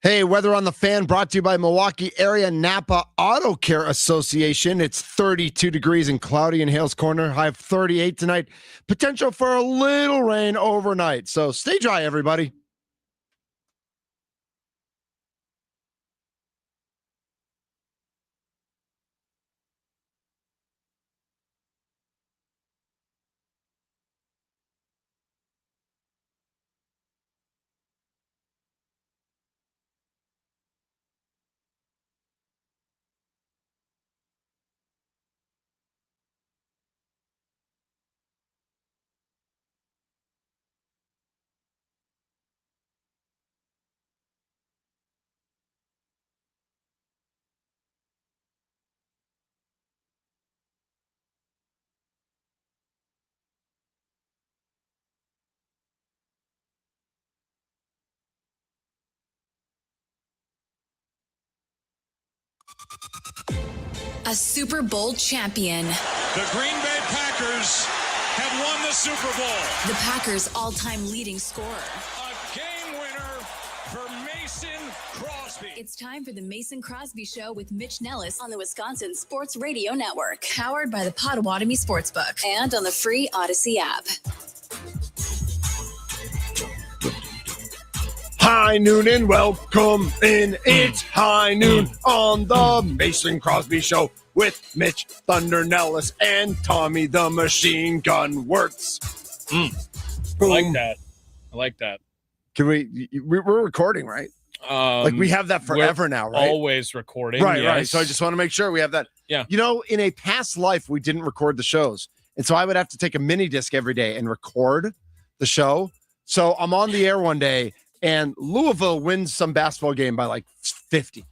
Hey, Weather on the Fan brought to you by Milwaukee Area Napa Auto Care Association. It's 32 degrees and cloudy in Hales Corner. High of 38 tonight. Potential for a little rain overnight. So stay dry, everybody. A Super Bowl champion. The Green Bay Packers have won the Super Bowl. The Packers' all-time leading scorer. A game winner for Mason Crosby. It's time for the Mason Crosby Show with Mitch Nellis on the Wisconsin Sports Radio Network. Powered by the Potawatomi Sportsbook and on the free Odyssey app. High noon and welcome in. It's high noon on the Mason Crosby Show with Mitch Thunder Nellis and Tommy the Machine Gun Wirtz. I like that. Can we're recording, right? Like we have that forever now, right? Always recording. Right, yes. right. So I just want to make sure we have that. Yeah. You know, in a past life, we didn't record the shows. And so I would have to take a mini disc every day and record the show. So I'm on the air one day and Louisville wins some basketball game by like 50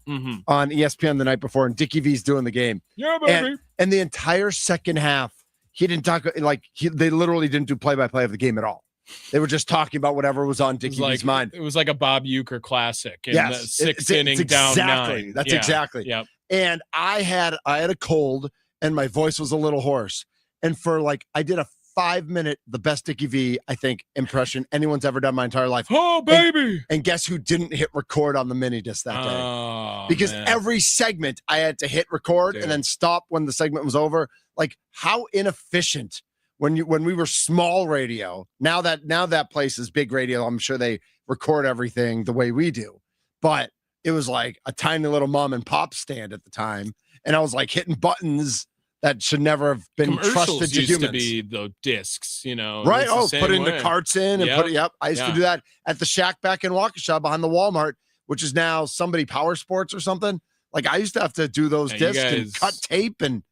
on ESPN the night before. And Dickie V's doing the game. Yeah, baby. And the entire second half, he didn't talk they literally didn't do play-by-play of the game at all. They were just talking about whatever was on Dickie V's mind. It was like a Bob Uecker classic in Yes, the sixth inning down exactly. 9. That's exactly. Yep. And I had a cold and my voice was a little hoarse. And for I did a 5-minute, the best Dickie V, I think, impression anyone's ever done my entire life. Oh, baby. And guess who didn't hit record on the mini disc that day? Oh, because man. every segment I had to hit record and then stop when the segment was over. Like how inefficient when we were small radio. Now that place is big radio. I'm sure they record everything the way we do. But it was like a tiny little mom and pop stand at the time. And I was like hitting buttons that should never have been trusted to humans. Used to be the discs, Right. Putting the carts in and I used to do that at the Shack back in Waukesha behind the Walmart, which is now somebody Power Sports or something. Like I used to have to do those discs and cut tape. And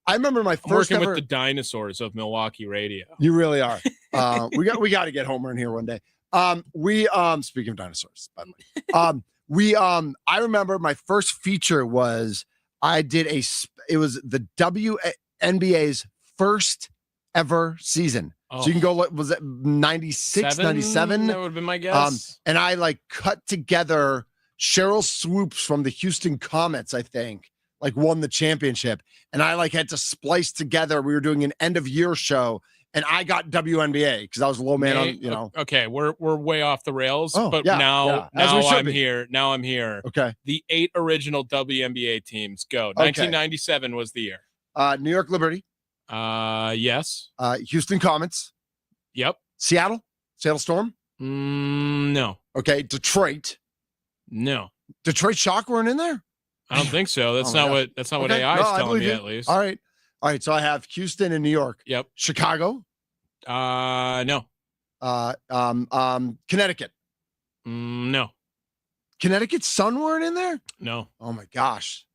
I remember my first working with the dinosaurs of Milwaukee radio. You really are. We got to get Homer in here one day. Speaking of dinosaurs, by the way, I remember my first feature was I did it was the WNBA's first ever season. Oh. So you can go, was it 96, 97? That would have been my guess. And I cut together Cheryl Swoops from the Houston Comets, I think, won the championship. And I had to splice together. We were doing an end of year show. And I got WNBA because I was low man on, Okay, we're way off the rails, but now I'm here. Now I'm here. Okay. The 8 original WNBA teams go. 1997 was the year. New York Liberty. Yes. Houston Comets. Yep. Seattle Storm. No. Okay. Detroit. No. Detroit Shock weren't in there. I don't think so. That's not what AI is telling me, at least. All right. So I have Houston and New York. Yep. Chicago. No. Connecticut. No. Connecticut Sun weren't in there. No. Oh my gosh.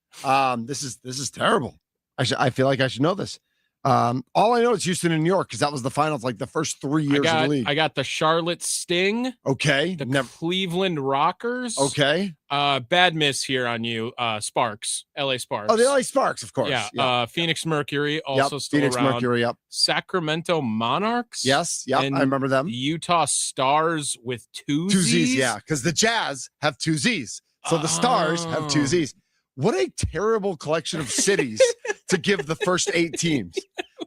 This is terrible. I feel like I should know this. All I know is Houston and New York because that was the finals, the first 3 years of the league. I got the Charlotte Sting. Okay. The Cleveland Rockers. Okay. Bad miss here on you. Sparks. LA Sparks. Oh, the LA Sparks, of course. Yeah. Phoenix Mercury also still Phoenix around. Mercury, yep. Sacramento Monarchs. Yes, yep. I remember them. The Utah Stars with two Z's. Two Z's, yeah, because the Jazz have two Z's. So the Stars have two Z's. What a terrible collection of cities to give the first 8 teams.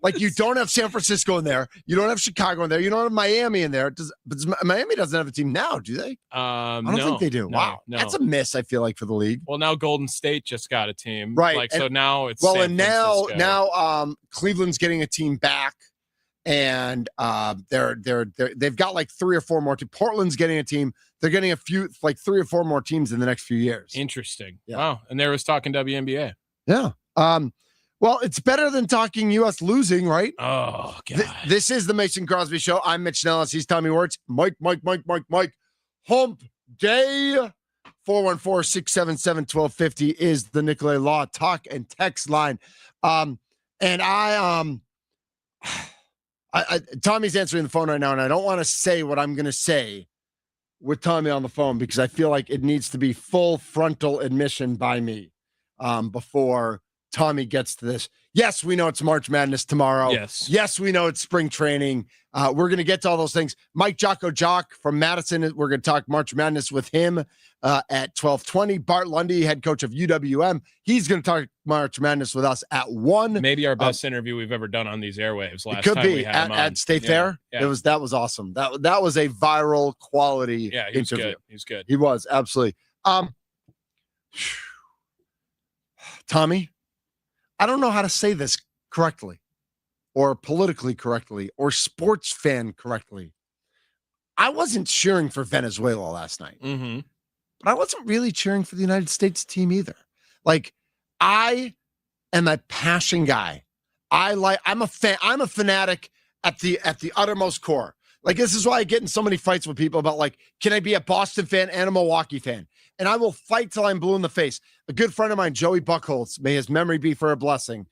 Like, you don't have San Francisco in there. You don't have Chicago in there. You don't have Miami in there. But Miami doesn't have a team now, do they? I don't think they do. Wow. That's a miss, I feel like, for the league. Well, now Golden State just got a team. Right. Like, so now it's San Francisco. Cleveland's getting a team back. And they've got like 3 or 4 more teams. Portland's getting a team. They're getting a few, like 3 or 4 more teams in the next few years. Interesting. Yeah. Wow. And there was talking WNBA. Yeah. Well, it's better than talking U.S. losing, right? Oh, God. This is the Mason Crosby Show. I'm Mitch Nellis. He's Tommy Wirtz. Mike. Hump day. 414-677-1250 is the Nicolay Law talk and text line. And Tommy's answering the phone right now, and I don't want to say what I'm going to say with Tommy on the phone because I feel like it needs to be full frontal admission by me before Tommy gets to this. Yes, we know it's March Madness tomorrow. Yes, we know it's spring training. We're going to get to all those things. Mike Jocko from Madison, we're going to talk March Madness with him at 12:20. Bart Lundy, head coach of UWM, he's going to talk March Madness with us at 1. Maybe our best interview we've ever done on these airwaves. Last time we had him at State Fair. Yeah. That was awesome. That was a viral quality interview. Good. He's good. He was, absolutely. Tommy, I don't know how to say this correctly or politically correctly or sports fan correctly. I wasn't cheering for Venezuela last night, but I wasn't really cheering for the United States team either. Like, I am a passion guy. I'm a fan. I'm a fanatic at the uttermost core. Like, this is why I get in so many fights with people about, like, can I be a Boston fan and a Milwaukee fan? And I will fight till I'm blue in the face. A good friend of mine, Joey Buchholz, may his memory be for a blessing,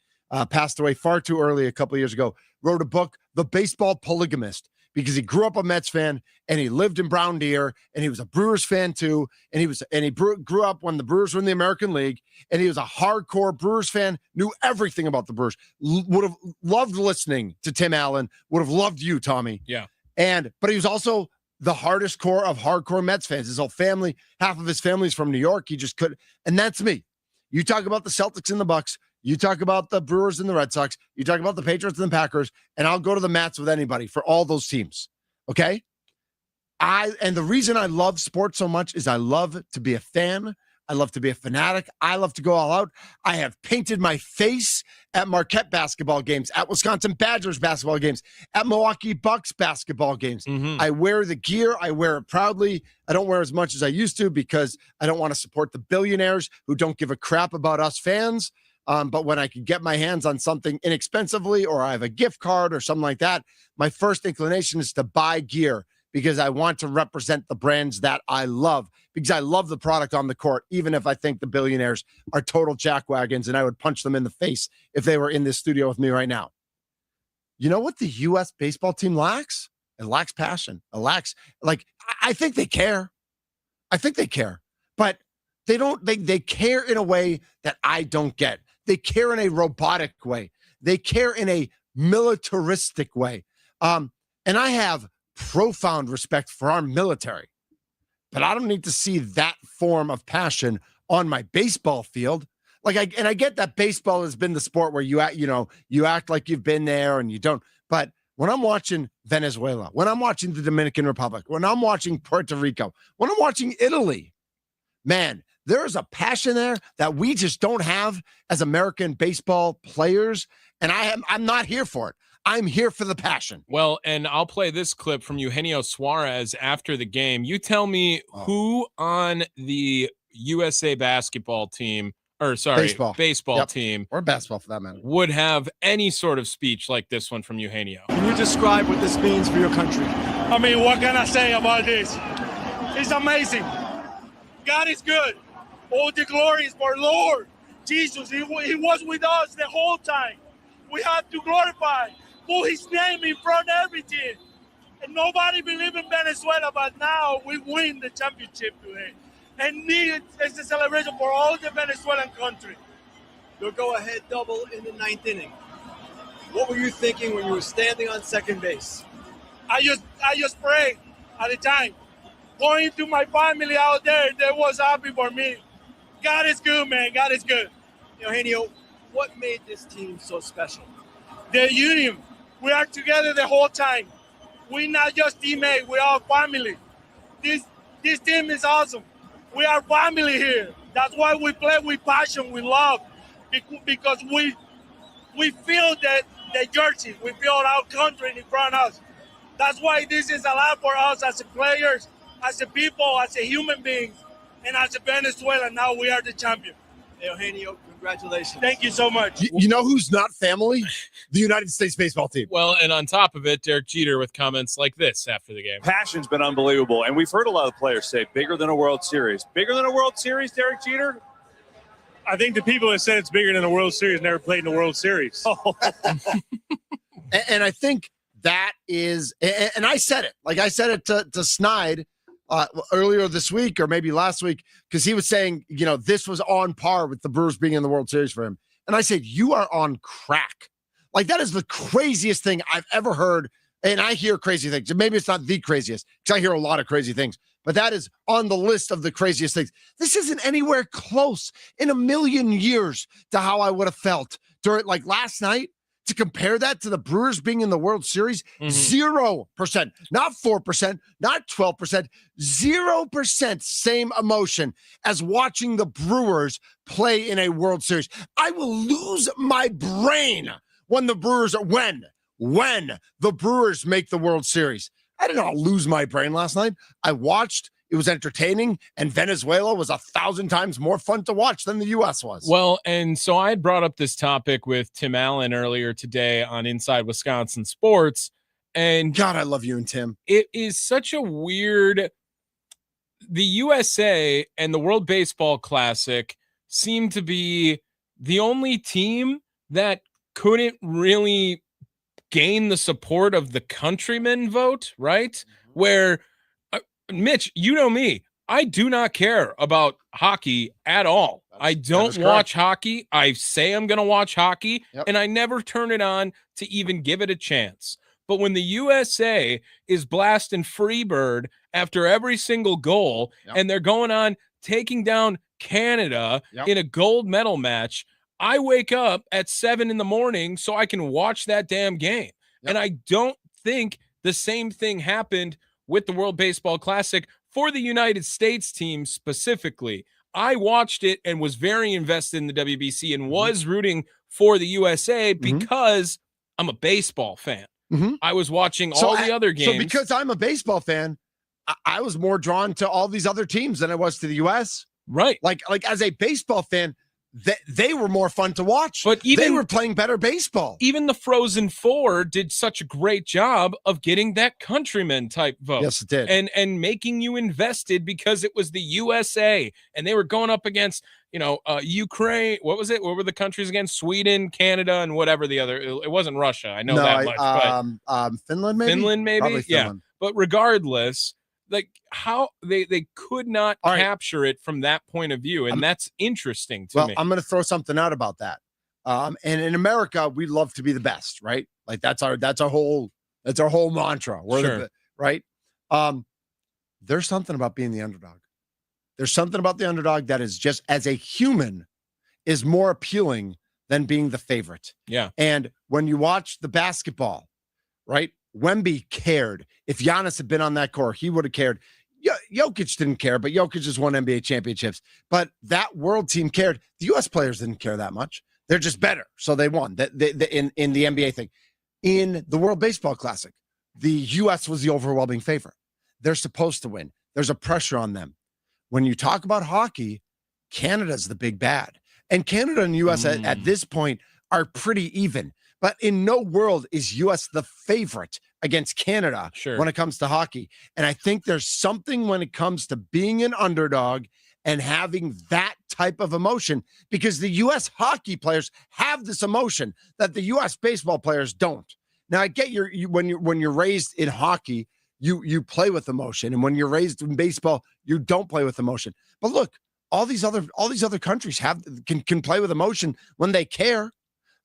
passed away far too early a couple of years ago, wrote a book, The Baseball Polygamist, because he grew up a Mets fan and he lived in Brown Deer and he was a Brewers fan too. And he grew up when the Brewers were in the American League, and he was a hardcore Brewers fan, knew everything about the Brewers, would have loved listening to Tim Allen, would have loved you, Tommy. Yeah. But he was also the hardest core of hardcore Mets fans. His whole family, half of his family's from New York. He just couldn't. And that's me. You talk about the Celtics and the Bucks. You talk about the Brewers and the Red Sox. You talk about the Patriots and the Packers. And I'll go to the mats with anybody for all those teams. Okay? And the reason I love sports so much is I love to be a fan. I love to be a fanatic. I love to go all out. I have painted my face at Marquette basketball games, at Wisconsin Badgers basketball games, at Milwaukee Bucks basketball games. I wear the gear. I wear it proudly. I don't wear as much as I used to because I don't want to support the billionaires who don't give a crap about us fans. But when I can get my hands on something inexpensively, or I have a gift card or something like that, my first inclination is to buy gear because I want to represent the brands that I love, because I love the product on the court, even if I think the billionaires are total jackwagons and I would punch them in the face if they were in this studio with me right now. You know what the U.S. baseball team lacks? It lacks passion. It lacks, I think they care. But they don't, they care in a way that I don't get. They care in a robotic way. They care in a militaristic way. And I have profound respect for our military, but I don't need to see that form of passion on my baseball field. I get that baseball has been the sport where you act like you've been there and you don't. But when I'm watching Venezuela, when I'm watching the Dominican Republic, when I'm watching Puerto Rico, when I'm watching Italy, man, there's a passion there that we just don't have as American baseball players. And I'm not here for it. I'm here for the passion. Well, and I'll play this clip from Eugenio Suarez after the game. You tell me who on the USA basketball team, baseball team, or basketball for that matter, would have any sort of speech like this one from Eugenio. Can you describe what this means for your country? I mean, what can I say about this? It's amazing. God is good. All the glory is for Lord Jesus. He was with us the whole time. We have to glorify, put his name in front of everything. And nobody believed in Venezuela, but now we win the championship today. And it's a celebration for all the Venezuelan country. Your go-ahead double in the 9th inning. What were you thinking when you were standing on second base? I just prayed at the time. Going to my family out there, they was happy for me. God is good, man. God is good. Eugenio, what made this team so special? the union. We are together the whole time. We're not just teammates. We are family. This team is awesome. We are family here. That's why we play with passion, with love, because we feel that the jersey, we feel our country in front of us. That's why this is a lot for us as players, as a people, as a human beings, and as a Venezuela. Now we are the champion. Eugenio, congratulations. Thank you so much. You know who's not family? The United States baseball team. Well, and on top of it, Derek Jeter with comments like this after the game. Passion's been unbelievable, and we've heard a lot of players say bigger than a World Series. Bigger than a World Series, Derek Jeter? I think the people that said it's bigger than the World Series never played in the World Series. Oh. And I think that is, and I said it, like I said it to Snide earlier this week or maybe last week, because he was saying, this was on par with the Brewers being in the World Series for him. And I said, you are on crack. Like, that is the craziest thing I've ever heard. And I hear crazy things. Maybe it's not the craziest, because I hear a lot of crazy things. But that is on the list of the craziest things. This isn't anywhere close in a million years to how I would have felt during, like, last night. To compare that to the Brewers being in the World Series, 0%, not 4%, not 12%, 0% same emotion as watching the Brewers play in a World Series. I will lose my brain when the Brewers make the World Series. I did not lose my brain last night. I watched. It was entertaining, and Venezuela was 1,000 times more fun to watch than the U.S. was. Well, and so I had brought up this topic with Tim Allen earlier today on Inside Wisconsin Sports, and God, I love you and Tim. It is such a weird. The USA and the World Baseball Classic seem to be the only team that couldn't really gain the support of the countrymen vote, right? Where Mitch, you know me, I do not care about hockey at all. I don't watch hockey. I say I'm going to watch hockey, and I never turn it on to even give it a chance. But when the USA is blasting Freebird after every single goal, and they're going on taking down Canada in a gold medal match, I wake up at 7 a.m. so I can watch that damn game. And I don't think the same thing happened with the World Baseball Classic for the United States team specifically. I watched it and was very invested in the WBC and was rooting for the USA because I'm a baseball fan. I was watching all the other games. So because I'm a baseball fan, I was more drawn to all these other teams than I was to the US. Right. Like as a baseball fan, they were more fun to watch. But they were playing better baseball. Even the Frozen Four did such a great job of getting that countryman type vote. Yes, it did. And making you invested because it was the USA and they were going up against, Ukraine. What was it? What were the countries again? Sweden, Canada, and whatever the other. It wasn't Russia. I know that much. But Finland, maybe. Finland, maybe. Probably Finland. Yeah. But regardless, like how they could not capture it from that point of view, and that's interesting to me. I'm going to throw something out about that. And in America, we love to be the best, right? Like that's our whole mantra. We're right. There's something about being the underdog. There's something about the underdog that is just, as a human, is more appealing than being the favorite. Yeah. And when you watch the basketball, right? Wemby cared. If Giannis had been on that court, he would have cared. Jokic didn't care, but Jokic just won NBA championships. But that world team cared. The U.S. players didn't care that much. They're just better, so they won. In the NBA thing. In the World Baseball Classic, the U.S. was the overwhelming favorite. They're supposed to win. There's a pressure on them. When you talk about hockey, Canada's the big bad. And Canada and U.S. at this point are pretty even. But in no world is U.S. the favorite against Canada when it comes to hockey. And I think there's something when it comes to being an underdog and having that type of emotion, because the U.S. hockey players have this emotion that the U.S. baseball players don't. Now, I get when you're raised in hockey, you play with emotion, and when you're raised in baseball, you don't play with emotion. But look, all these other countries can play with emotion when they care.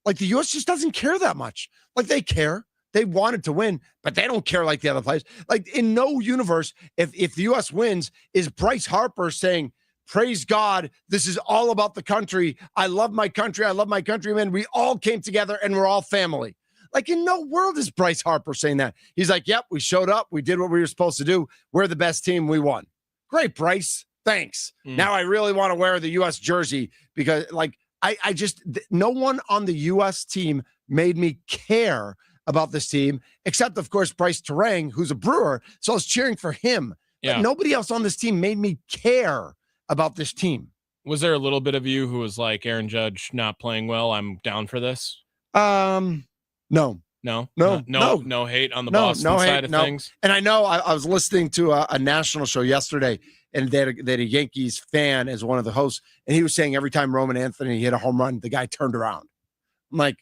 Like the U.S. just doesn't care that much. Like they care. They wanted to win, but they don't care like the other players. Like in no universe, if the U.S. wins, is Bryce Harper saying, praise God, this is all about the country. I love my country. I love my countrymen. We all came together and we're all family. Like, in no world is Bryce Harper saying that. He's like, yep, we showed up. We did what we were supposed to do. We're the best team. We won. Great, Bryce. Thanks. Now I really want to wear the U.S. jersey because, like, I just, no one on the U.S. team made me care about this team, except, of course, Bryce Terang, who's a Brewer. So I was cheering for him. Yeah. But nobody else on this team made me care about this team. Was there a little bit of you who was like, Aaron Judge not playing well, I'm down for this? No. No hate on the Boston side of things. And I know I was listening to a national show yesterday, and they had a Yankees fan as one of the hosts, and he was saying every time Roman Anthony hit a home run, the guy turned around. I'm like,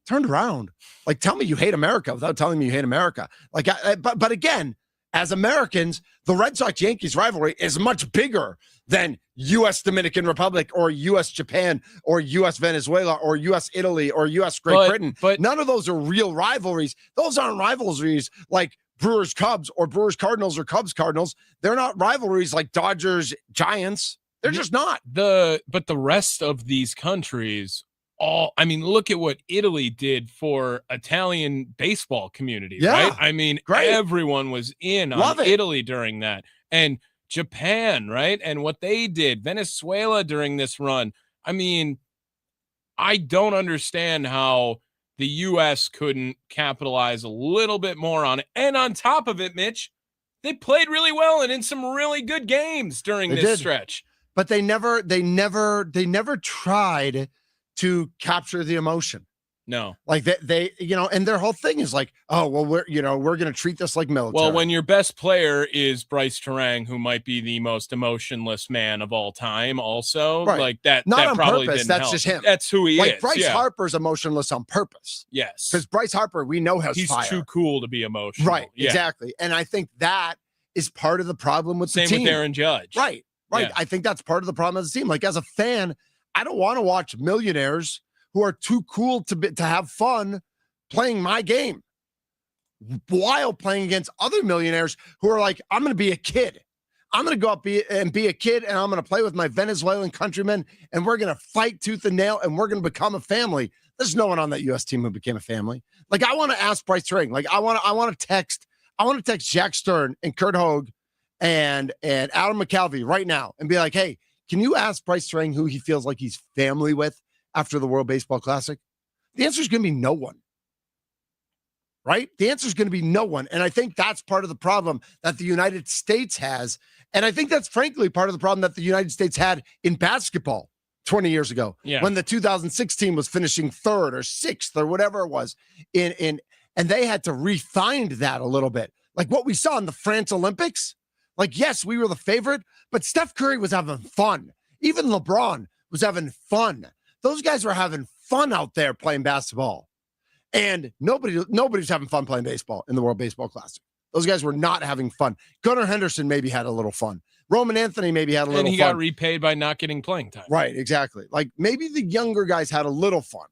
turned around? Like, tell me you hate America without telling me you hate America. Like, but again, as Americans, the Red Sox-Yankees rivalry is much bigger than U.S. Dominican Republic or U.S. Japan or U.S. Venezuela or U.S. Italy or U.S. Great Britain. But none of those are real rivalries. Those aren't rivalries like Brewers-Cubs or Brewers-Cardinals or Cubs-Cardinals. They're not rivalries like Dodgers-Giants. They're just not. But the rest of these countries, look at what Italy did for Italian baseball community, right? I mean, everyone was in on Italy during that. And Japan, right? And what they did, Venezuela during this run. I mean, I don't understand how the U.S. couldn't capitalize a little bit more on it. And on top of it, Mitch, they played really well and in some really good games during this stretch. But they never tried to capture the emotion. No. Like they and their whole thing is like, oh, well, we're going to treat this like military. Well, when your best player is Bryce Terang, who might be the most emotionless man of all time also, like that, not that on probably purpose. Didn't That's help. just him. That's who he like is. Bryce Harper's emotionless on purpose. Yes. Because Bryce Harper, we know, has He's fire. too cool to be emotional. Right. Yeah. Exactly. And I think that is part of the problem with the team. Same with Aaron Judge. Right. Yeah. I think that's part of the problem of the team. Like, as a fan, I don't want to watch millionaires who are too cool to have fun playing my game while playing against other millionaires who are like, I'm going to be a kid. I'm going to go up and be a kid, and I'm going to play with my Venezuelan countrymen, and we're going to fight tooth and nail, and we're going to become a family. There's no one on that U.S. team who became a family. Like, I want to ask Bryce Terang. Like, I want to text Jack Stern and Kurt Hogue and Adam McCalvey right now and be like, hey, can you ask Bryce Terang who he feels like he's family with after the World Baseball Classic? The answer is going to be no one. Right? The answer is going to be no one. And I think that's part of the problem that the United States has. And I think that's frankly part of the problem that the United States had in basketball 20 years ago, when the 2006 team was finishing third or sixth or whatever it was and they had to refine that a little bit. Like what we saw in the France Olympics. Like, yes, we were the favorite, but Steph Curry was having fun. Even LeBron was having fun. Those guys were having fun out there playing basketball. And nobody's having fun playing baseball in the World Baseball Classic. Those guys were not having fun. Gunnar Henderson maybe had a little fun. Roman Anthony maybe had a little fun. And he got repaid by not getting playing time. Right, exactly. Like, maybe the younger guys had a little fun,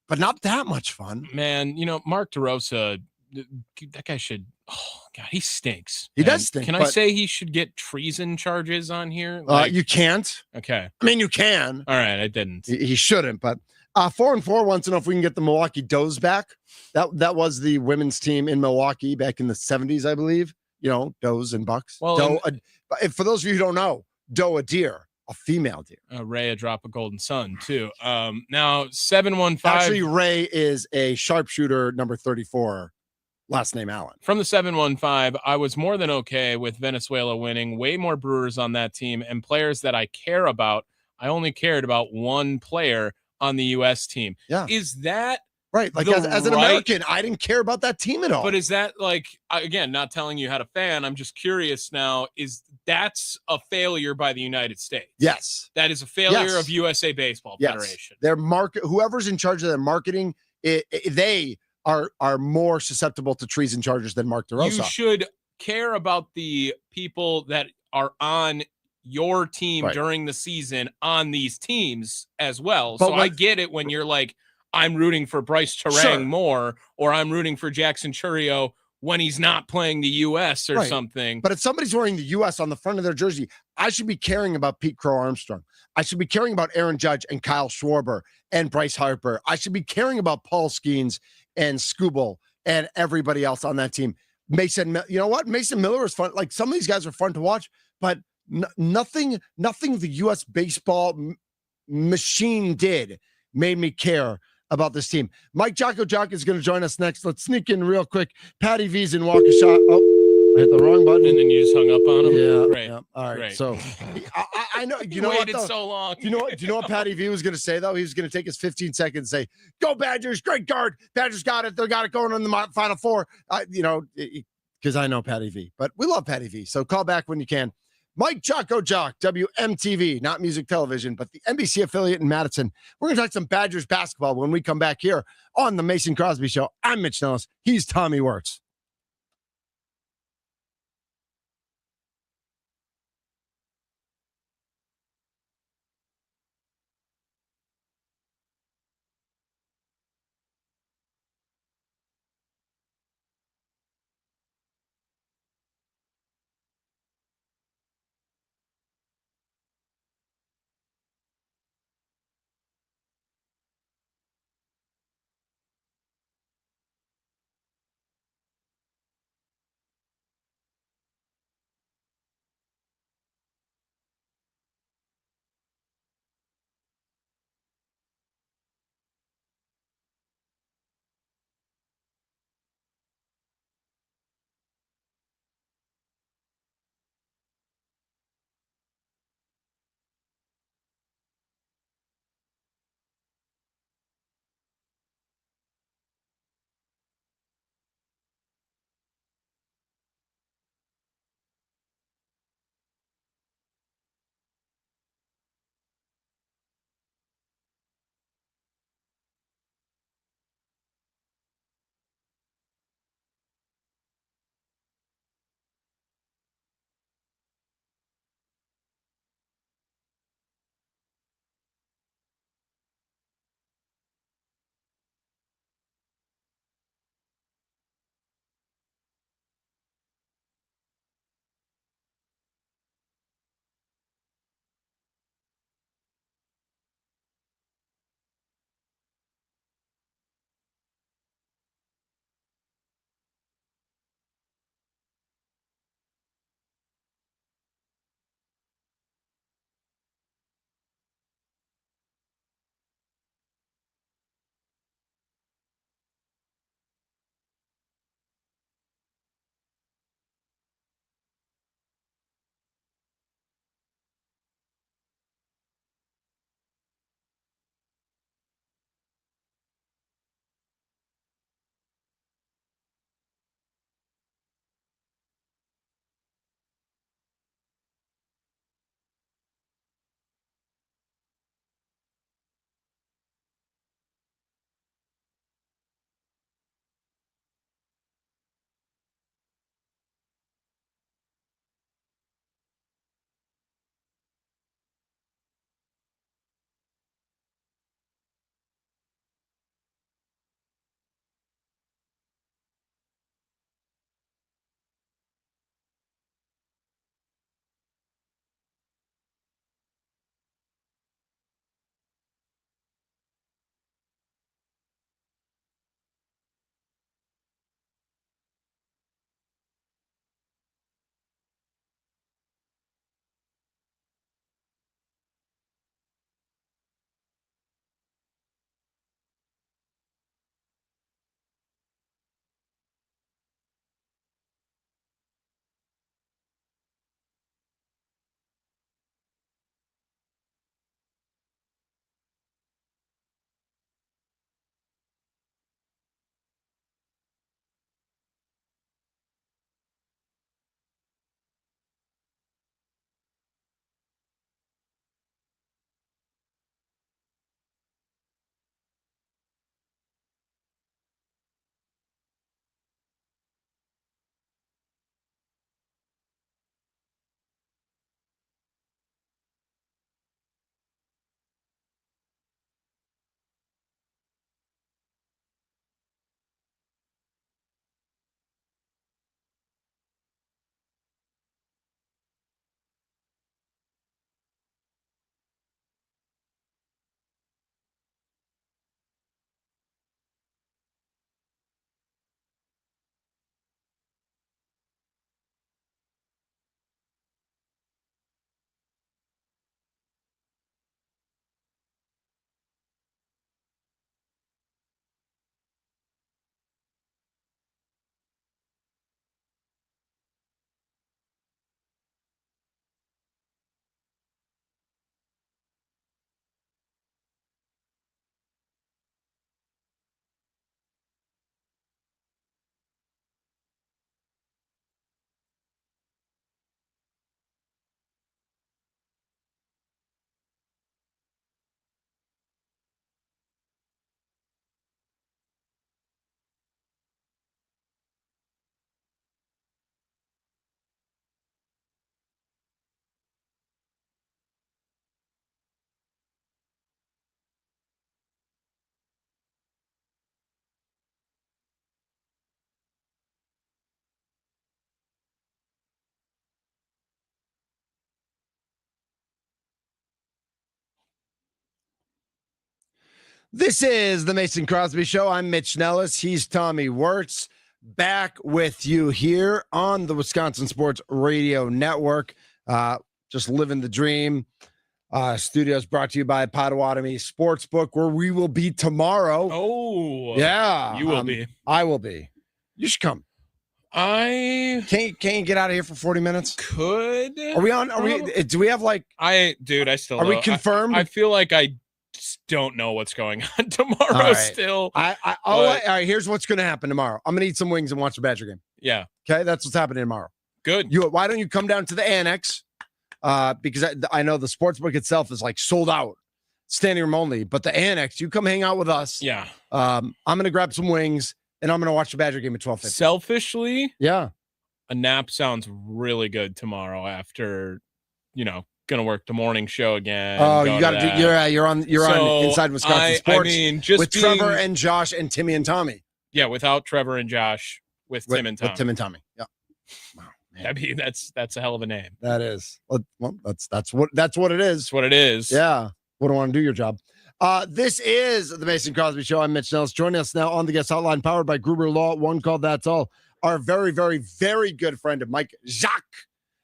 but not that much fun. Man, Mark DeRosa, that guy should, oh, God, he stinks. He does stink. Can I say he should get treason charges on here? You can't. Okay. I mean, you can. All right, I didn't. He shouldn't, but 4-4 wants to know if we can get the Milwaukee Does back. That was the women's team in Milwaukee back in the 70s, I believe. Does and Bucks. Well, for those of you who don't know, doe, a deer, a female deer. Ray, a drop of golden sun, too. Now, 715. Actually, Ray is a sharpshooter, number 34, last name Allen. From the 715, I was more than okay with Venezuela winning. Way more Brewers on that team and players that I care about. I only cared about one player on the U.S. team. Yeah. Is that right? Like, as an American, I didn't care about that team at all. But is that, like, again, not telling you how to fan, I'm just curious now, that's a failure by the United States? Yes. That is a failure of USA Baseball Federation. Their whoever's in charge of their marketing, they are more susceptible to treason charges than Mark DeRosa. You should care about the people that are on your team during the season on these teams as well. But I get it when you're like, I'm rooting for Bryce Terang more, or I'm rooting for Jackson Chourio when he's not playing the U.S. or Right. something. But if somebody's wearing the U.S. on the front of their jersey, I should be caring about Pete Crow Armstrong. I should be caring about Aaron Judge and Kyle Schwarber and Bryce Harper. I should be caring about Paul Skeens and Skubal and everybody else on that team. Mason, you know what? Mason Miller is fun. Like, some of these guys are fun to watch, but nothing the U.S. baseball machine did made me care about this team. Mike Jocko is going to join us next. Let's sneak in real quick. Patty V's in Waukesha. Oh, I hit the wrong button. And then you just hung up on him? Yeah. Great. Yeah. All right. Great. So I know, you know waited what, though? so long. Do you know what Patty V was going to say, though? He was going to take his 15 seconds and say, "Go Badgers, great guard. Badgers got it. They got it going on the Final Four." Because I know Patty V. But we love Patty V. So call back when you can. Mike Jocko, WMTV, not music television, but the NBC affiliate in Madison. We're going to talk some Badgers basketball when we come back here on the Mason Crosby Show. I'm Mitch Nellis. He's Tommy Wirtz. This is the Mason Crosby Show. I'm Mitch Nellis. He's Tommy Wirtz. Back with you here on the Wisconsin Sports Radio Network. Just living the dream. Studios brought to you by Potawatomi Sportsbook, where we will be tomorrow. Oh, yeah. You will be. I will be. You should come. I can't get out of here for 40 minutes. Could. Are we on? Are we? Do we have like? I still. Are we confirmed? I feel like I just don't know what's going on tomorrow. Right. Still. All right. Here's what's going to happen tomorrow. I'm going to eat some wings and watch the Badger game. Yeah. Okay, that's what's happening tomorrow. Good. Why don't you come down to the annex? Because I know the sportsbook itself is like sold out, standing room only. But the annex, you come hang out with us. Yeah. I'm going to grab some wings and I'm going to watch the Badger game at 12:50. Selfishly, yeah, a nap sounds really good tomorrow after, gonna work the morning show again. Oh, you got to do. You're on Inside Wisconsin Sports. I mean, just with Trevor and Josh and Timmy and Tommy. Yeah, without Trevor and Josh, with Tim and Tommy. With Tim and Tommy. Yeah. Wow. Man. I mean, that's a hell of a name. That is. Well, that's what it is. That's what it is. Yeah. Wouldn't want to do your job. This is the Mason Crosby Show. I'm Mitch Nellis. Joining us now on the guest hotline, powered by Gruber Law. One call, that's all. Our very, very, very good friend of Mike Jacques,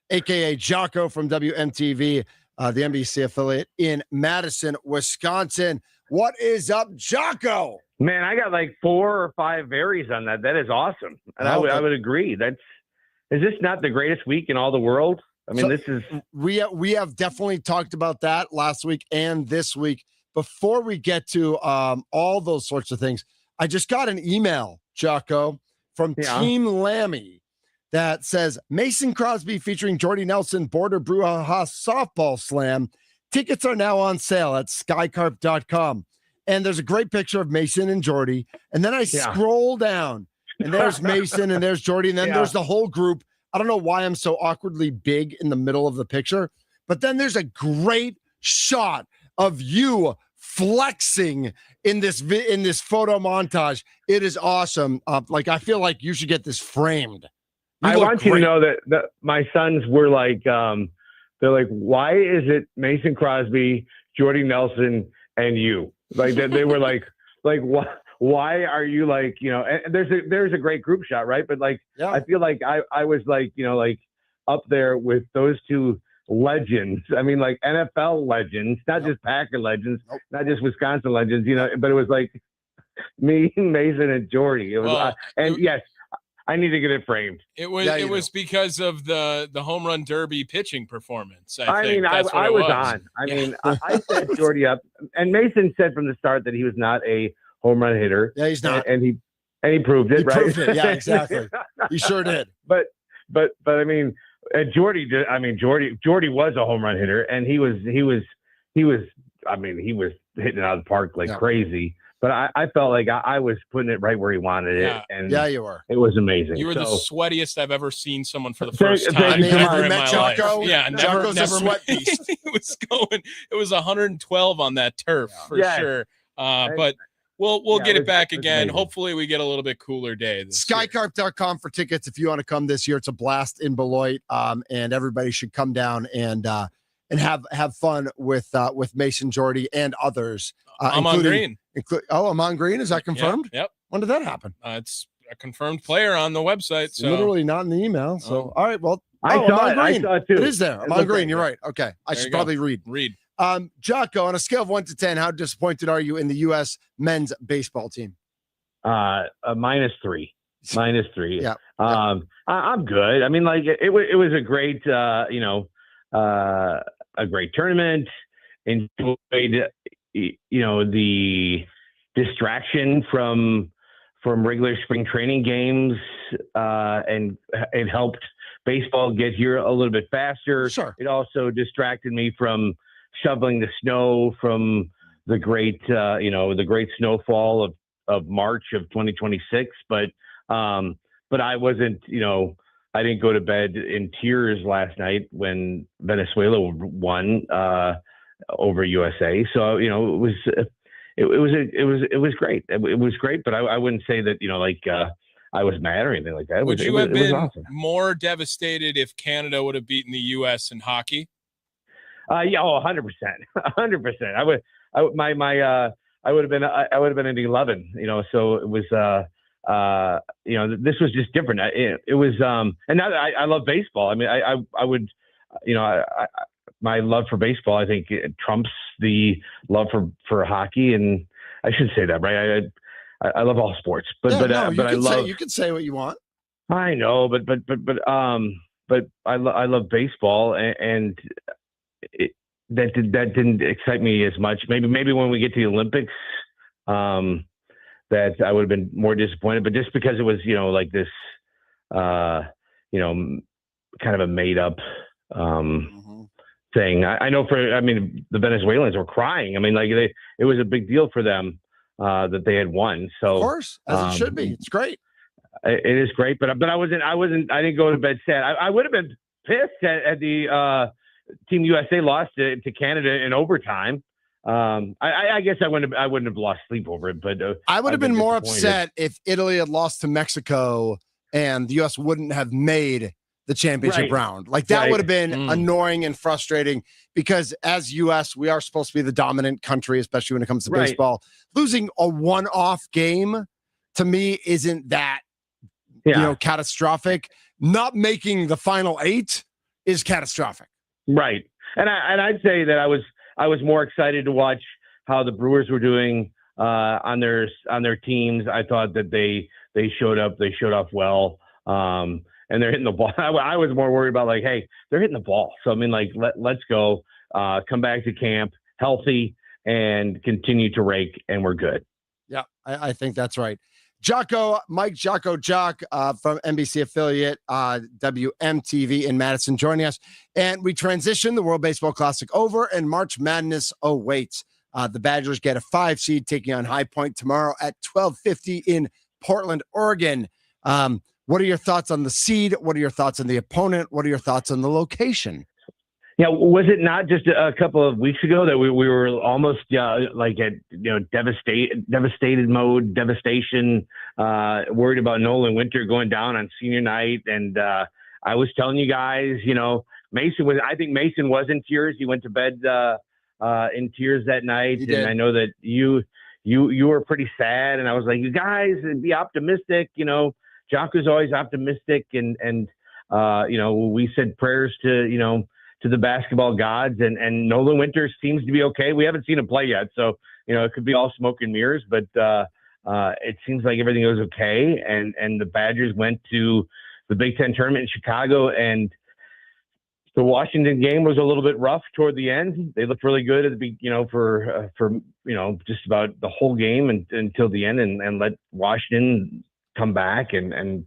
a.k.a. Jocko from WMTV, the NBC affiliate in Madison, Wisconsin. What is up, Jocko? Man, I got like 4 or 5 varies on that. That is awesome. And I would agree. Is this not the greatest week in all the world? I mean, this is... We have definitely talked about that last week and this week. Before we get to all those sorts of things, I just got an email, Jocko, from Team Lammy that says, Mason Crosby featuring Jordy Nelson Border Brouhaha Softball Slam. Tickets are now on sale at skycarp.com. And there's a great picture of Mason and Jordy. And then I scroll down, and there's Mason and there's Jordy, and then there's the whole group. I don't know why I'm so awkwardly big in the middle of the picture, but then there's a great shot of you flexing in this photo montage. It is awesome. I feel like you should get this framed. I want you to know that my sons were like, they're like, why is it Mason Crosby, Jordy Nelson, and you? Like they were like why are you like, and there's a great group shot, right? But I feel like I was like, up there with those two legends. I mean, like NFL legends, not just Packer legends, not just Wisconsin legends, but it was like me, Mason, and Jordy. It was, yes, I need to get it framed. It was because of the home run derby pitching performance. I set Jordy up, and Mason said from the start that he was not a home run hitter. Yeah, he's not, and he proved it. He proved it. Yeah, exactly. He sure did. But I mean, Jordy did. I mean, Jordy was a home run hitter, and he was hitting it out of the park like crazy. But I felt like I was putting it right where he wanted it. And you were. It was amazing. You were the sweatiest I've ever seen someone for the first time ever in met my Jocko? life. Yeah, Jocko's never a sweat beast. It was 112 on that turf for sure. But we'll get it back again. Amazing. Hopefully we get a little bit cooler day. Skycarp.com for tickets if you want to come this year. It's a blast in Beloit, and everybody should come down and have fun with Mason, Jordy, and others. I'm on green. I'm on green. Is that confirmed? Yep. When did that happen? It's a confirmed player on the website. So literally not in the email. So all right. Well, I saw it too. It is there. I'm on green. You're right. Okay. I should probably read. Jocko, on a scale of 1 to 10, how disappointed are you in the U.S. men's baseball team? -3. -3. Yeah. I'm good. I mean, like it was a great, a great tournament. Enjoyed, the distraction from regular spring training games, and it helped baseball get here a little bit faster. Sure. It also distracted me from shoveling the snow from the great snowfall of March of 2026. But I wasn't, I didn't go to bed in tears last night when Venezuela won over USA. So, it was great. It was great, but I wouldn't say that, I was mad or anything like that. Would you have been more devastated if Canada would have beaten the U.S. in hockey? Yeah, 100%, 100%. I would have been at 11. So it was this was just different. It was and now that I love baseball. I mean, I would my love for baseball, I think, it trumps the love for hockey, and I should say that, right? I love all sports, but you can say what you want. I know, but I love baseball, and that didn't excite me as much. Maybe when we get to the Olympics, that I would have been more disappointed. But just because it was like this, kind of a made up thing. I know the Venezuelans were crying. I mean, like it was a big deal for them that they had won. So of course, as it should be. It's great. It is great, but I didn't go to bed sad. I would have been pissed at the Team USA lost to Canada in overtime. I guess I wouldn't have lost sleep over it, but I would have been more upset if Italy had lost to Mexico and the US wouldn't have made the championship round. Like that would have been annoying and frustrating, because as US, we are supposed to be the dominant country, especially when it comes to baseball. Losing a one-off game to me isn't that catastrophic. Not making the final 8 is catastrophic. Right. And I'd say that I was more excited to watch how the Brewers were doing on their teams. I thought that they showed up well. And they're hitting the ball. I was more worried about like, hey, they're hitting the ball. So I mean, like, let's go, come back to camp healthy and continue to rake, and we're good. Yeah, I think that's right. Jocko, Mike Jocko Jock from NBC affiliate WMTV in Madison joining us. And we transition the World Baseball Classic over, and March Madness awaits. The Badgers get a 5 seed taking on High Point tomorrow at 12:50 in Portland, Oregon. What are your thoughts on the seed? What are your thoughts on the opponent? What are your thoughts on the location? Yeah, was it not just a couple of weeks ago that we were almost like at devastated mode, devastation, worried about Nolan Winter going down on senior night, and I was telling you guys, I think Mason was in tears. He went to bed in tears that night, and I know that you were pretty sad, and I was like, you guys, be optimistic. Jocko's always optimistic, and we said prayers to the basketball gods, and Nolan Winters seems to be okay. We haven't seen him play yet, so it could be all smoke and mirrors, but it seems like everything was okay. And the Badgers went to the Big Ten tournament in Chicago, and the Washington game was a little bit rough toward the end. They looked really good at the for just about the whole game until the end, and let Washington come back and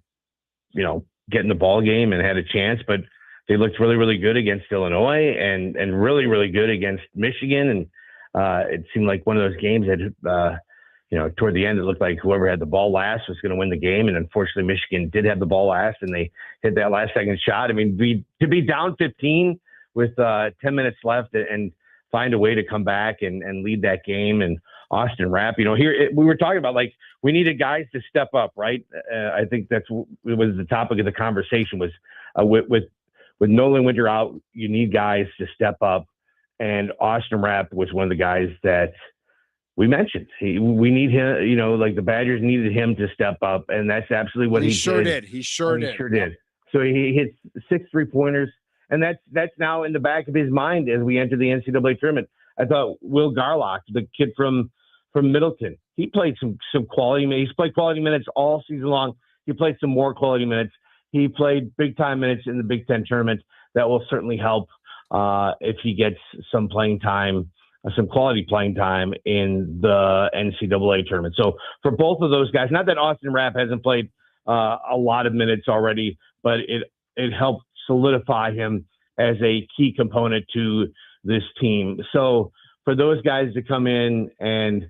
get in the ball game and had a chance, but they looked really, really good against Illinois and really, really good against Michigan. And it seemed like one of those games that, toward the end, it looked like whoever had the ball last was going to win the game. And unfortunately, Michigan did have the ball last, and they hit that last second shot. I mean, to be down 15 with 10 minutes left and find a way to come back and lead that game. And Austin Rapp, we were talking about, like, we needed guys to step up, right? I think it was the topic of the conversation was with Nolan Winter out, you need guys to step up. And Austin Rapp was one of the guys that we mentioned. We need him, like the Badgers needed him to step up. And that's absolutely what he sure did. He sure did. So he hit 6 3-pointers. And that's now in the back of his mind as we enter the NCAA tournament. I thought Will Garlock, the kid from Middleton, he played some quality minutes. He's played quality minutes all season long. He played some more quality minutes. He played big-time minutes in the Big Ten tournament. That will certainly help if he gets some playing time, some quality playing time in the NCAA tournament. So for both of those guys, not that Austin Rapp hasn't played a lot of minutes already, but it helped solidify him as a key component to this team. So for those guys to come in and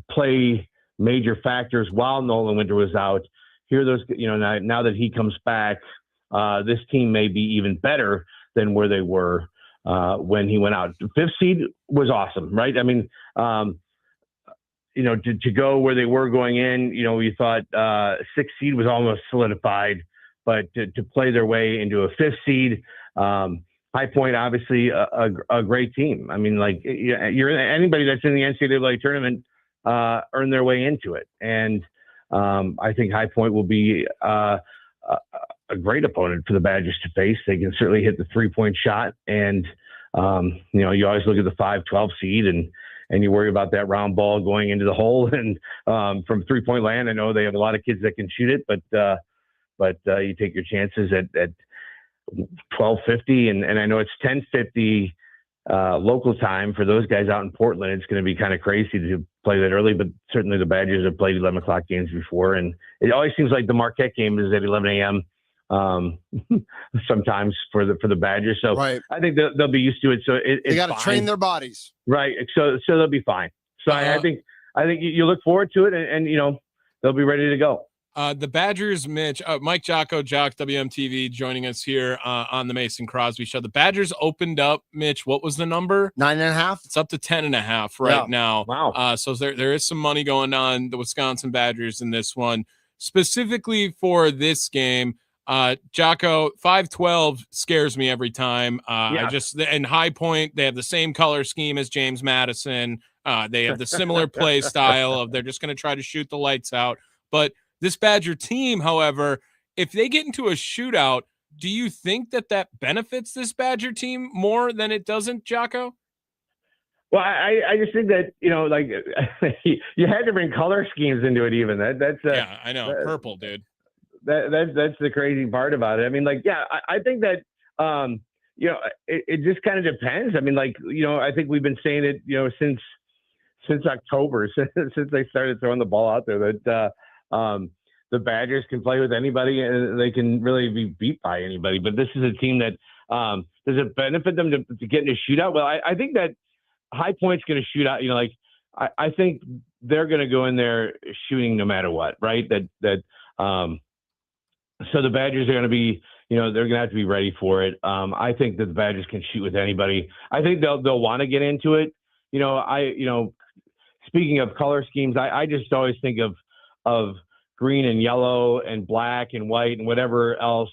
play major factors while Nolan Winter was out, here those, now that he comes back, this team may be even better than where they were when he went out. The 5th seed was awesome, right? I mean, to go where they were going in, we thought 6th seed was almost solidified, but to play their way into a 5th seed, High Point, obviously a great team. I mean, like, you're anybody that's in the NCAA tournament, earn their way into it. And I think High Point will be a great opponent for the Badgers to face. They can certainly hit the 3-point shot. And, you always look at the 5-12 seed and you worry about that round ball going into the hole. And from 3-point land, I know they have a lot of kids that can shoot it, but you take your chances at 12:50, and I know it's 10:50 local time for those guys out in Portland. It's going to be kind of crazy to play that early, but certainly the Badgers have played 11 o'clock games before, and it always seems like the Marquette game is at 11 a.m. Sometimes for the Badgers. So right. I think they'll be used to it. So they got to train their bodies, right? So they'll be fine. So I think you look forward to it, and they'll be ready to go. The Badgers, Mitch, Mike Jocko, Jock WMTV, joining us here on the Mason Crosby Show. The Badgers opened up, Mitch. What was the number? 9.5. It's up to 10.5 right now. Wow. So there is some money going on the Wisconsin Badgers in this one, specifically for this game. Jocko, 5-12 scares me every time. And High Point, they have the same color scheme as James Madison. They have the similar play style of they're just going to try to shoot the lights out. But this Badger team, however, if they get into a shootout, do you think that benefits this Badger team more than it doesn't, Jocko? Well, I just think that, you had to bring color schemes into it even. Yeah, I know. Purple, dude. That's the crazy part about it. I mean, I think that, it just kind of depends. I mean, I think we've been saying it, since October, since they started throwing the ball out there, that the Badgers can play with anybody and they can really be beat by anybody. But this is a team that does it benefit them to get in a shootout? Well, I think that High Point's going to shoot out. I think they're going to go in there shooting no matter what, right? So the Badgers are going to be, they're going to have to be ready for it. I think that the Badgers can shoot with anybody. I think they'll want to get into it. Speaking of color schemes, I just always think of green and yellow and black and white and whatever else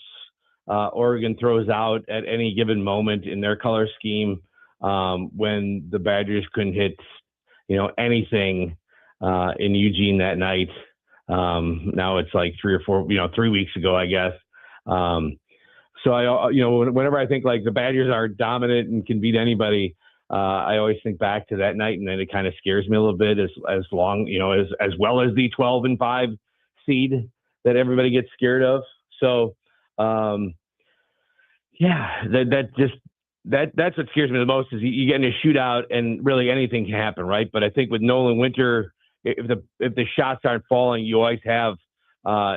Oregon throws out at any given moment in their color scheme when the Badgers couldn't hit, anything in Eugene that night. Now it's like 3 weeks ago, I guess. So whenever I think like the Badgers are dominant and can beat anybody, I always think back to that night, and then it kind of scares me a little bit as long, as well as the 12-5 seed that everybody gets scared of. So, that's what scares me the most is you get in a shootout and really anything can happen, right? But I think with Nolan Winter, if the shots aren't falling, you always have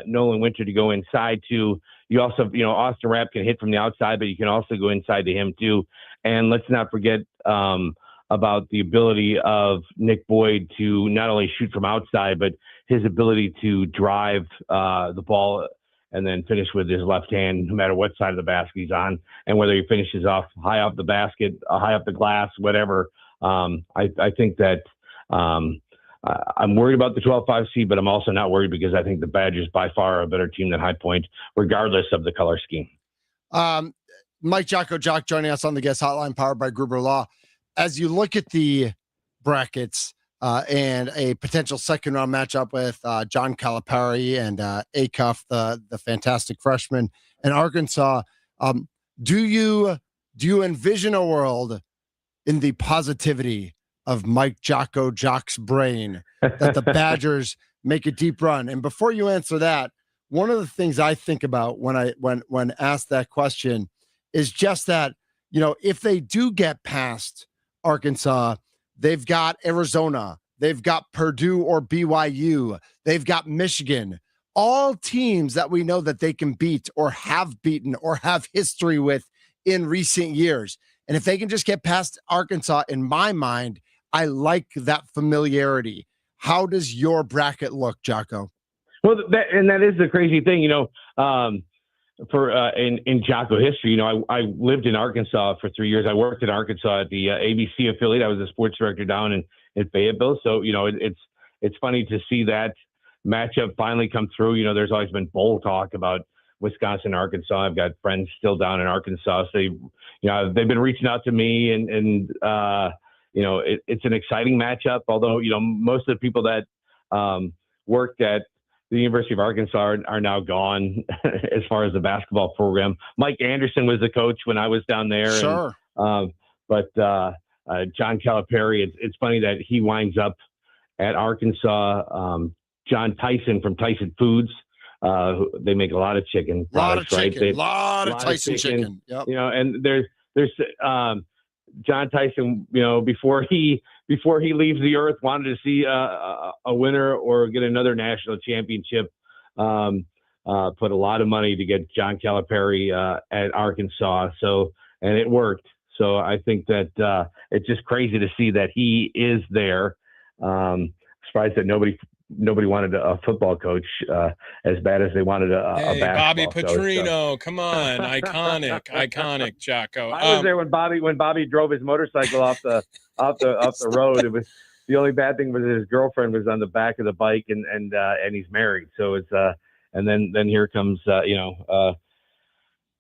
Nolan Winter to go inside to. You also, Austin Rapp can hit from the outside, but you can also go inside to him too. And let's not forget about the ability of Nick Boyd to not only shoot from outside, but his ability to drive the ball and then finish with his left hand, no matter what side of the basket he's on, and whether he finishes off high up the basket, high up the glass, whatever. I think that I'm worried about the 12-5 seed, but I'm also not worried because I think the Badgers by far are a better team than High Point, regardless of the color scheme. Mike Jocko Jock joining us on the guest hotline powered by Gruber Law. As you look at the brackets and a potential second round matchup with John Calipari and Acuff, the fantastic freshman, and Arkansas, do you envision a world in the positivity of Mike Jocko Jock's brain that the Badgers make a deep run? And before you answer that, one of the things I think about when asked that question is just that, if they do get past Arkansas, they've got Arizona, they've got Purdue or BYU, they've got Michigan, all teams that we know that they can beat or have beaten or have history with in recent years. And if they can just get past Arkansas, in my mind, I like that familiarity. How does your bracket look, Jocko? Well, that is the crazy thing, in Jocko history. I lived in Arkansas for 3 years. I worked in Arkansas at the ABC affiliate. I was a sports director down in Fayetteville. So, it's funny to see that matchup finally come through. There's always been bowl talk about Wisconsin, Arkansas. I've got friends still down in Arkansas. So, they've been reaching out to me and it's an exciting matchup. Although most of the people that worked at the University of Arkansas are now gone as far as the basketball program. Mike Anderson was the coach when I was down there. Sure. But John Calipari, it's funny that he winds up at Arkansas. John Tyson from Tyson Foods, they make a lot of chicken products, right? A lot of Tyson chicken. Yep. And there's John Tyson, before he leaves the earth, wanted to see a winner or get another national championship. Put a lot of money to get John Calipari at Arkansas. And it worked. So I think that it's just crazy to see that he is there. Surprised that nobody wanted a football coach as bad as they wanted a basketball Bobby coach. Petrino, come on, iconic Jocko. I was there when Bobby drove his motorcycle off the road. It was the only bad thing was his girlfriend was on the back of the bike and he's married. So it's and then here comes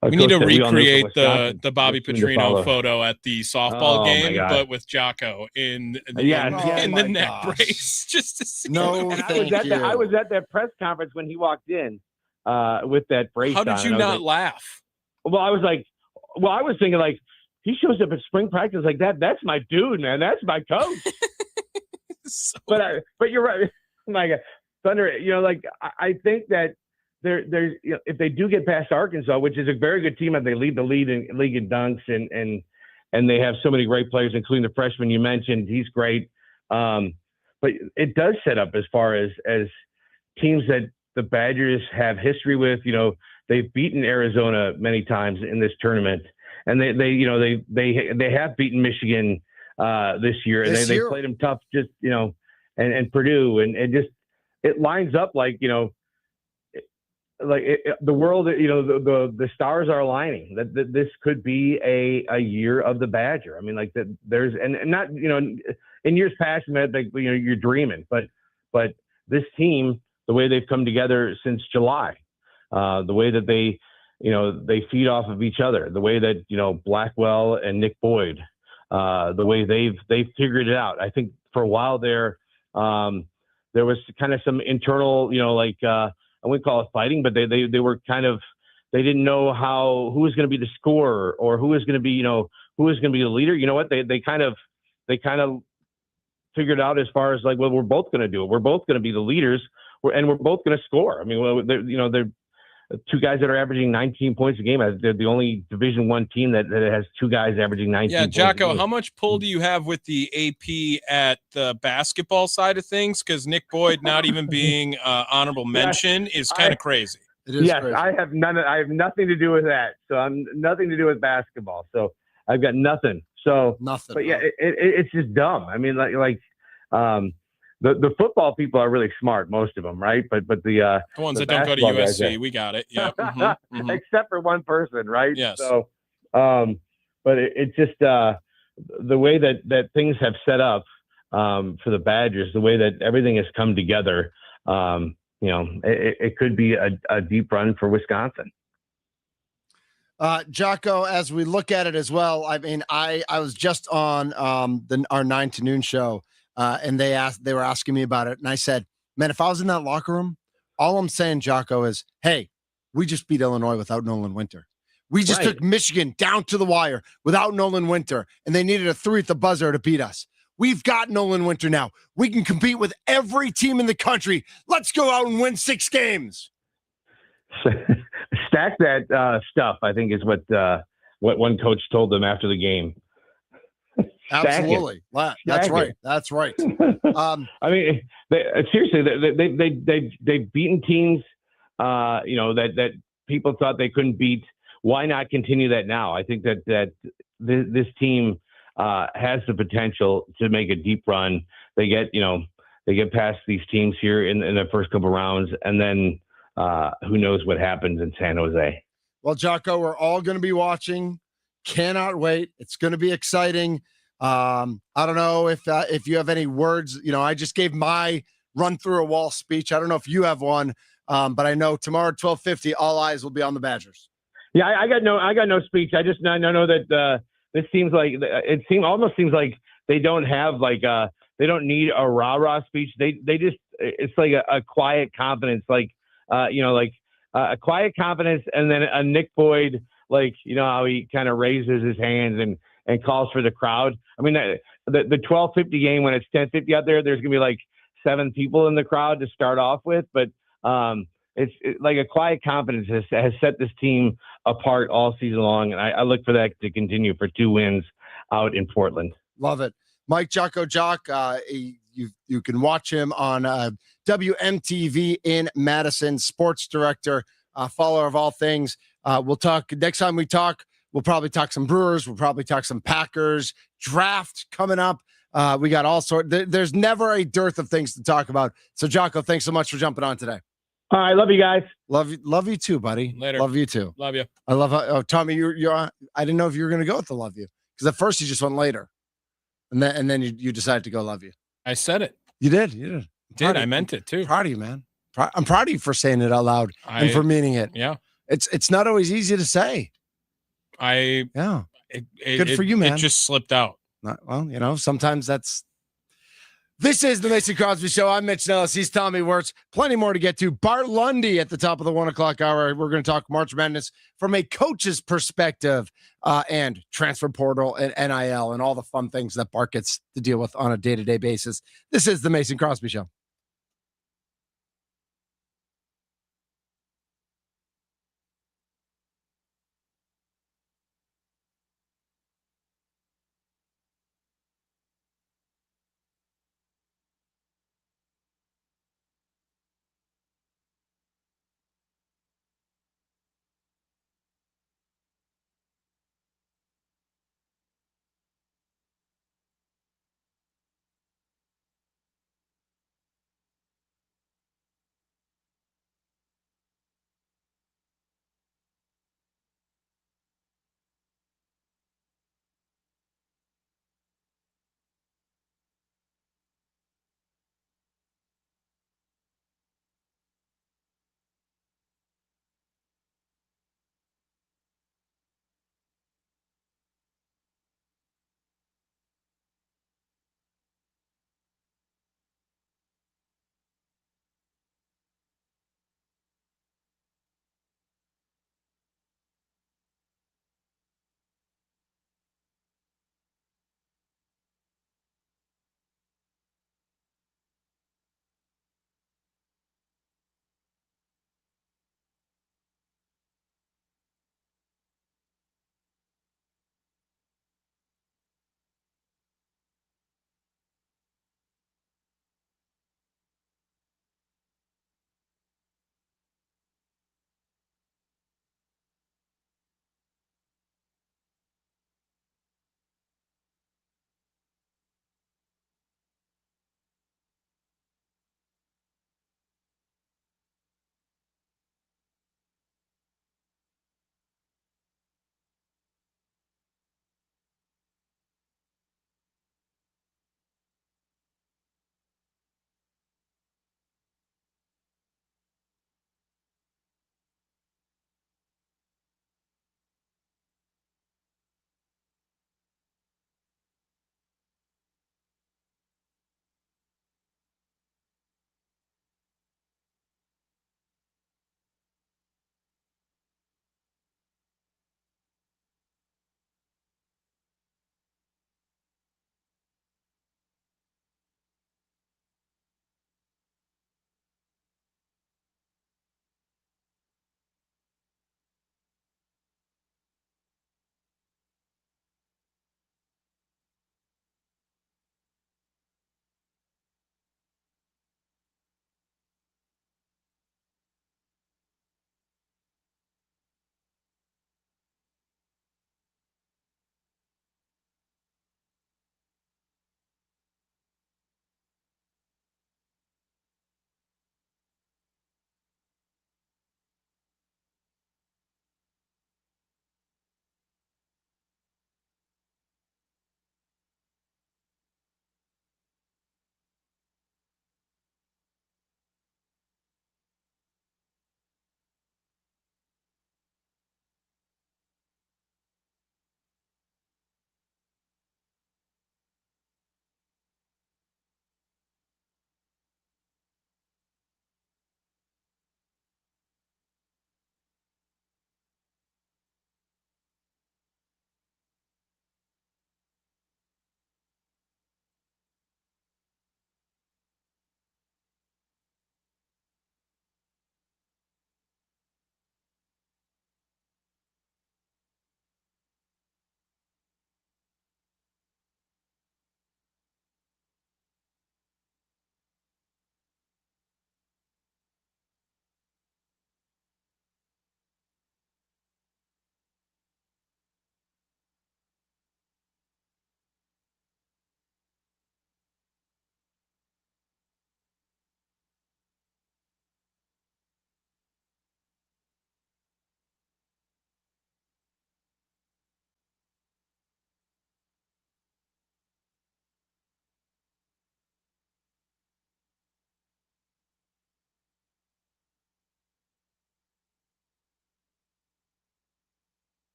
we need to recreate the Bobby Petrino photo at the softball game, but with Jocko in the neck brace, just to see. No, I was at that press conference when he walked in with that brace. How did you not laugh? Well, I was thinking like he shows up at spring practice like that. That's my dude, man. That's my coach. But you're right. Oh my God, Thunder. I think that. There's if they do get past Arkansas, which is a very good team, and they lead the league in dunks, and they have so many great players, including the freshman you mentioned. He's great, but it does set up as far as teams that the Badgers have history with. They've beaten Arizona many times in this tournament, and they have beaten Michigan this year, and they played them tough, just and Purdue, and it lines up like the world, the stars are aligning. That this could be a year of the Badger. I mean, like that. There's and not in years past, you're dreaming, but this team, the way they've come together since July, the way that they feed off of each other, the way that Blackwell and Nick Boyd, the way they've figured it out. I think for a while there was kind of some internal, I wouldn't call it fighting, but they were kind of, they didn't know who was going to be the scorer or who was going to be, who was going to be the leader. You know what? They kind of figured out as far as like, well, we're both going to do it. We're both going to be the leaders and we're both going to score. I mean, they're two guys that are averaging 19 points a game. They're the only Division I team that has two guys averaging 19 points a Jocko, game. how much pull do you have with the AP at the basketball side of things? Because Nick Boyd not even being honorable mention is kind of crazy. It is crazy. I have nothing to do with that. So I'm nothing to do with basketball. So I've got nothing. So nothing. But yeah, it's just dumb. I mean, the football people are really smart, most of them, right? But the ones that don't go to USC, we got it. Yeah, except for one person, right? Yes. So, but it's just the way that things have set up for the Badgers, the way that everything has come together. It could be a deep run for Wisconsin. Jocko, as we look at it as well, I mean, I was just on our 9 to noon show. And they were asking me about it. And I said, man, if I was in that locker room, all I'm saying, Jocko, is, hey, we just beat Illinois without Nolan Winter. We just took Michigan down to the wire without Nolan Winter, and they needed a 3 at the buzzer to beat us. We've got Nolan Winter now. We can compete with every team in the country. Let's go out and win 6 games. Stack that stuff, I think, is what one coach told them after the game. Absolutely. That's right. That's right. I mean, seriously, they've beaten teams, that people thought they couldn't beat. Why not continue that now? I think that this team has the potential to make a deep run. They get past these teams here in the first couple rounds, and then who knows what happens in San Jose. Well, Jocko, we're all going to be watching. Cannot wait. It's going to be exciting. I don't know if you have any words. I just gave my run through a wall speech. I don't know if you have one, but I know tomorrow at 12:50, all eyes will be on the Badgers. Yeah, I got no speech. I know that this seems like almost seems like they don't have they don't need a rah-rah speech. They just, it's like a quiet confidence, a quiet confidence, and then a Nick Boyd, how he kind of raises his hands and calls for the crowd. I mean, the 12:50 game, when it's 10:50 out there, there's gonna be like 7 people in the crowd to start off with, but it's like a quiet confidence has set this team apart all season long, and I look for that to continue for 2 wins out in Portland. Love it. Mike Jocko Jock, you can watch him on WMTV in Madison, sports director, follower of all things. We'll talk next time we talk. We'll probably talk some Brewers. We'll probably talk some Packers. Draft coming up. We got all sorts. There's never a dearth of things to talk about. So Jocko, thanks so much for jumping on today. All right, love you guys. Love you too, buddy. Later. Love you too. Love you. I love how. Oh, Tommy, you're. I didn't know if you were going to go with the love you, because at first you just went later, and then you decided to go love you. I said it. You did. I meant it too. Proud of you, man. I'm proud of you for saying it out loud and for meaning it. Yeah. It's not always easy to say. Good for you, man. It just slipped out. Sometimes that's. This is the Mason Crosby Show. I'm Mitch Nellis. He's Tommy Wirtz. Plenty more to get to. Bart Lundy at the top of the 1 o'clock hour. We're going to talk March Madness from a coach's perspective and transfer portal and NIL and all the fun things that Bart gets to deal with on a day-to-day basis. This is the Mason Crosby Show.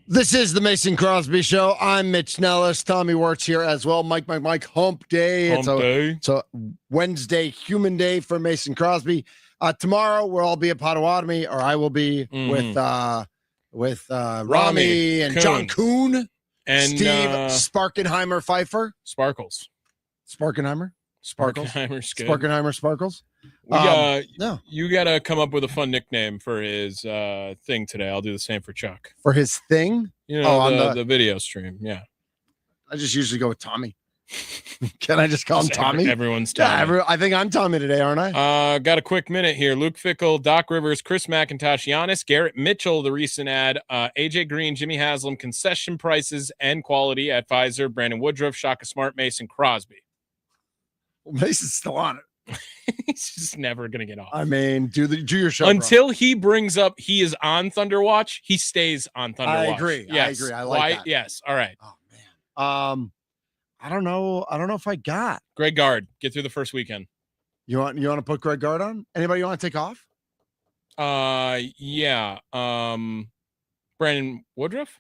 This is the Mason Crosby Show. I'm Mitch Nellis. Tommy Wirtz here as well. Mike, hump day. It's a Wednesday human day for Mason Crosby. Tomorrow we'll all be at Potawatomi, or I will be with Rami and Kuhn. John Kuhn and Steve Sparkenheimer Pfeiffer. Sparkles. Sparkenheimer? Sparkenheimer's good. Sparkenheimer Sparkles. No. You got to come up with a fun nickname for his thing today. I'll do the same for Chuck. For his thing? You know, the video stream. Yeah. I just usually go with Tommy. Can I just call him Tommy? Everyone's Tommy. Yeah, I think I'm Tommy today, aren't I? Got a quick minute here. Luke Fickell, Doc Rivers, Chris McIntosh, Giannis, Garrett Mitchell, the recent ad, AJ Green, Jimmy Haslam, concession prices and quality at Pfizer, Brandon Woodruff, Shaka Smart, Mason Crosby. Well, Mason's still on it. He's just never gonna get off. I mean, do your show until he brings up he is on Thunder Watch. He stays on Thunder Watch. I agree. Yes. I like that. Yes. All right. Oh man. I don't know if I got Greg Gard. Get through the first weekend. You want to put Greg Gard on? Anybody you want to take off? Yeah. Brandon Woodruff.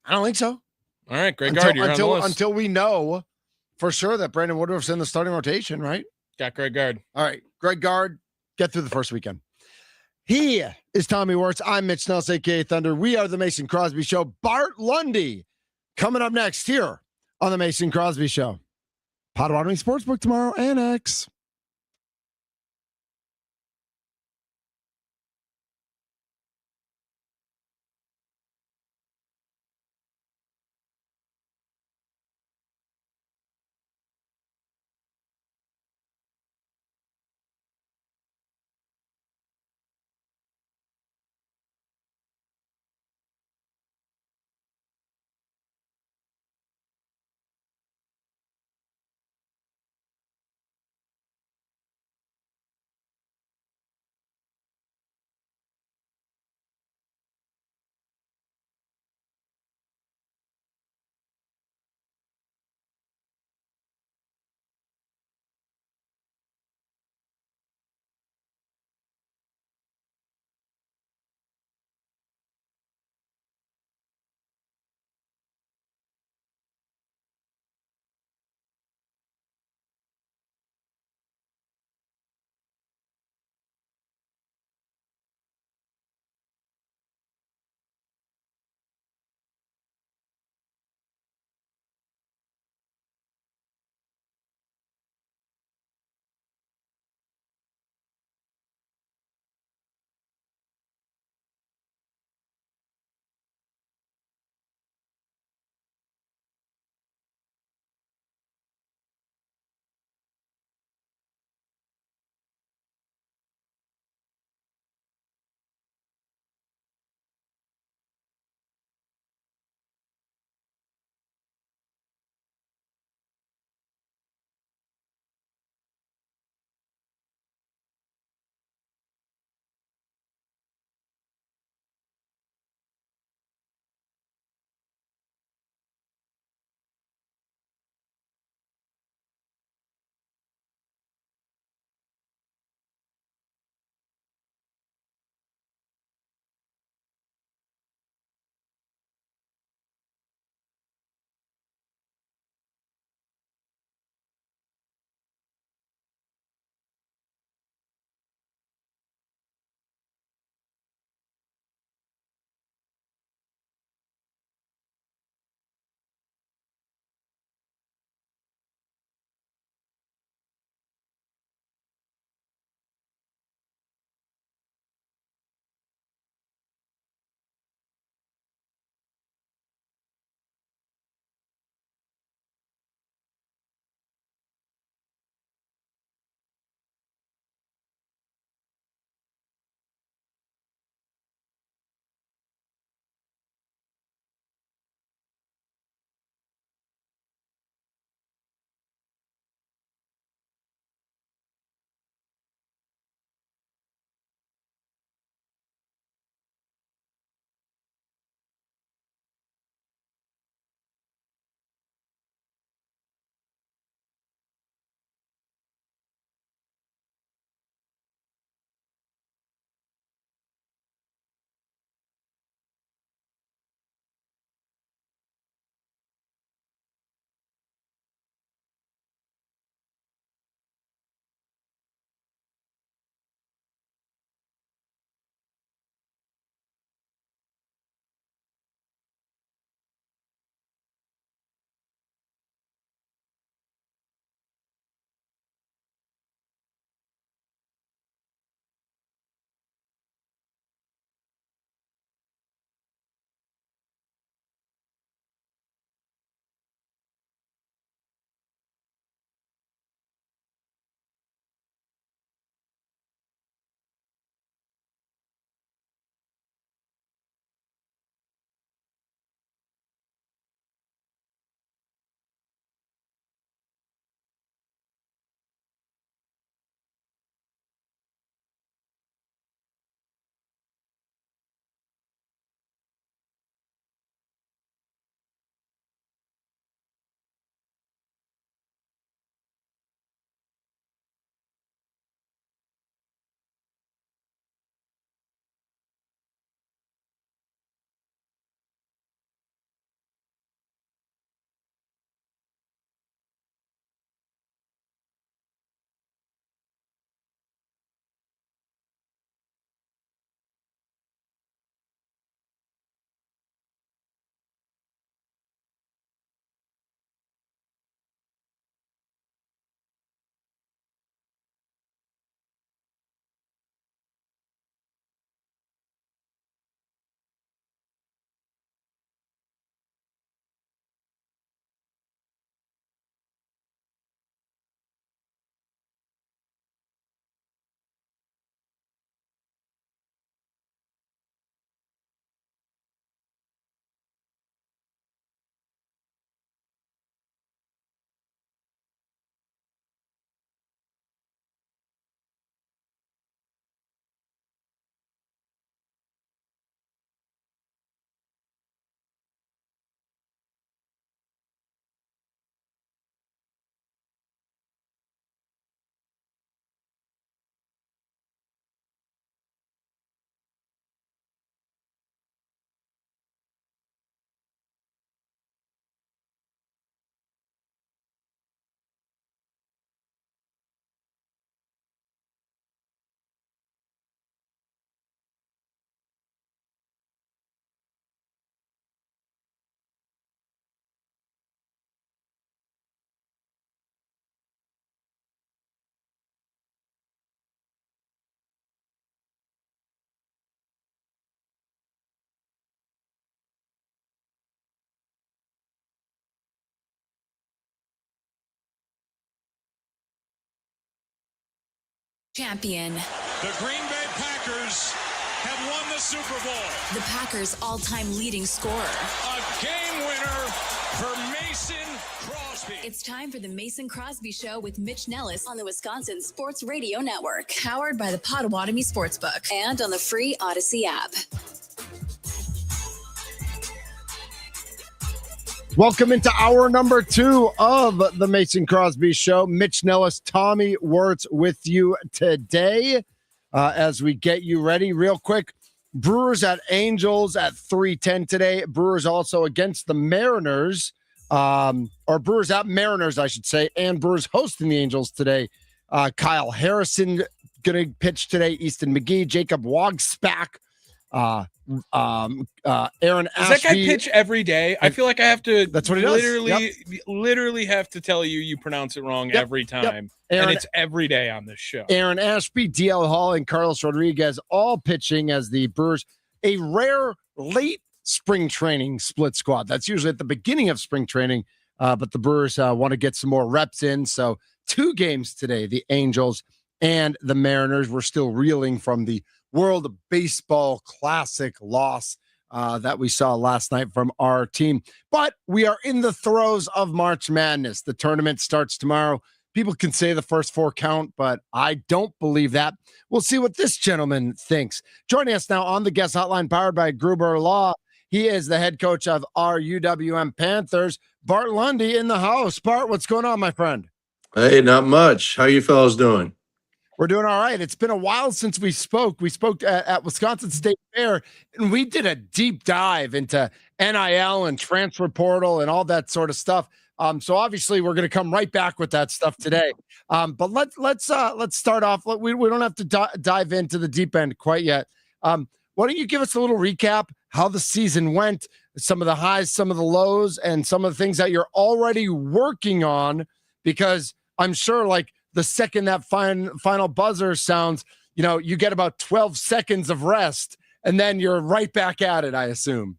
I don't think so. All right, Greg Gard. You're on the list. Until we know for sure that Brandon Woodruff's in the starting rotation, right? Got Greg Gard. All right, Greg Gard, get through the first weekend. He is Tommy Wirtz. I'm Mitch Nellis, a.k.a. Thunder. We are the Mason Crosby Show. Bart Lundy coming up next here on the Mason Crosby Show. Potawatomi Sportsbook tomorrow, Annex. Champion. The Green Bay Packers have won the Super Bowl. The Packers' all-time leading scorer. A game winner for Mason Crosby. It's time for the Mason Crosby Show with Mitch Nellis on the Wisconsin Sports Radio Network, powered by the Potawatomi Sportsbook and on the free Odyssey app. Welcome into hour number 2 of the Mason Crosby Show. Mitch Nellis, Tommy Wirtz with you today as we get you ready. Real quick, Brewers at Angels at 3:10 today. Brewers also against the Mariners, or Brewers at Mariners, I should say, and Brewers hosting the Angels today. Kyle Harrison going to pitch today. Easton McGee, Jacob Wagspach, Aaron Does Ashby. that guy pitch every day? I feel like I have to. That's what he does. Literally have to tell you pronounce it wrong every time, Aaron, and it's every day on this show. Aaron Ashby, DL Hall, and Carlos Rodriguez all pitching as the Brewers, a rare late spring training split squad. That's usually at the beginning of spring training, but the Brewers want to get some more reps in. So 2 games today, the Angels and the Mariners. We're still reeling from the World Baseball Classic loss that we saw last night from our team. But we are in the throes of March Madness. The tournament starts tomorrow. People can say the first 4 count, but I don't believe that. We'll see what this gentleman thinks. Joining us now on the guest hotline, powered by Gruber Law. He is the head coach of our UWM Panthers, Bart Lundy, in the house. Bart, what's going on, my friend? Hey, not much. How you fellas doing? We're doing all right. It's been a while since we spoke. We spoke at Wisconsin State Fair, and we did a deep dive into NIL and transfer portal and all that sort of stuff. So obviously we're going to come right back with that stuff today. But let's start off. We don't have to dive into the deep end quite yet. Why don't you give us a little recap how the season went, some of the highs, some of the lows, and some of the things that you're already working on? Because I'm sure, like, the second that final buzzer sounds, you get about 12 seconds of rest, and then you're right back at it, I assume.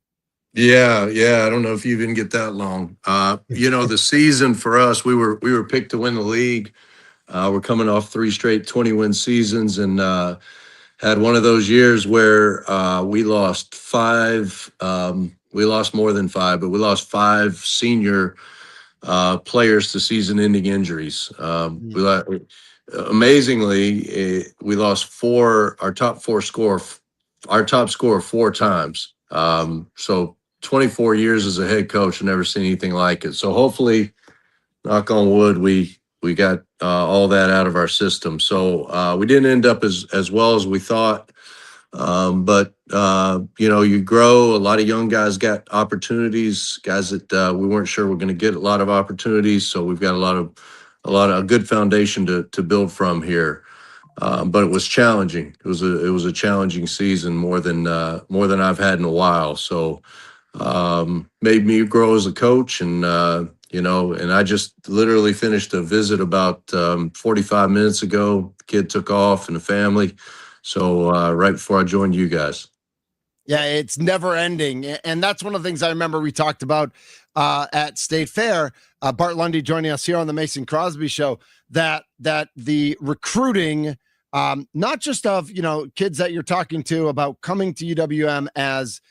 Yeah. I don't know if you even get that long. The season for us, we were picked to win the league. We're coming off 3 straight 20-win seasons, and had one of those years where we lost 5. We lost more than 5, but we lost 5 senior players to season-ending injuries. Amazingly, we lost 4. Our top scorer 4 times. So 24 years as a head coach, I've never seen anything like it. So hopefully, knock on wood, we got all that out of our system. So we didn't end up as well as we thought. But you grow. A lot of young guys got opportunities, guys that we weren't sure were going to get a lot of opportunities. So we've got a good foundation to build from here. But it was challenging. It was a challenging season, more than I've had in a while. So made me grow as a coach, and and I just literally finished a visit about 45 minutes ago. The kid took off and the family. So right before I joined you guys. Yeah, it's never ending. And that's one of the things I remember we talked about at State Fair. Bart Lundy joining us here on the Mason Crosby Show, that the recruiting, not just of, kids that you're talking to about coming to UWM as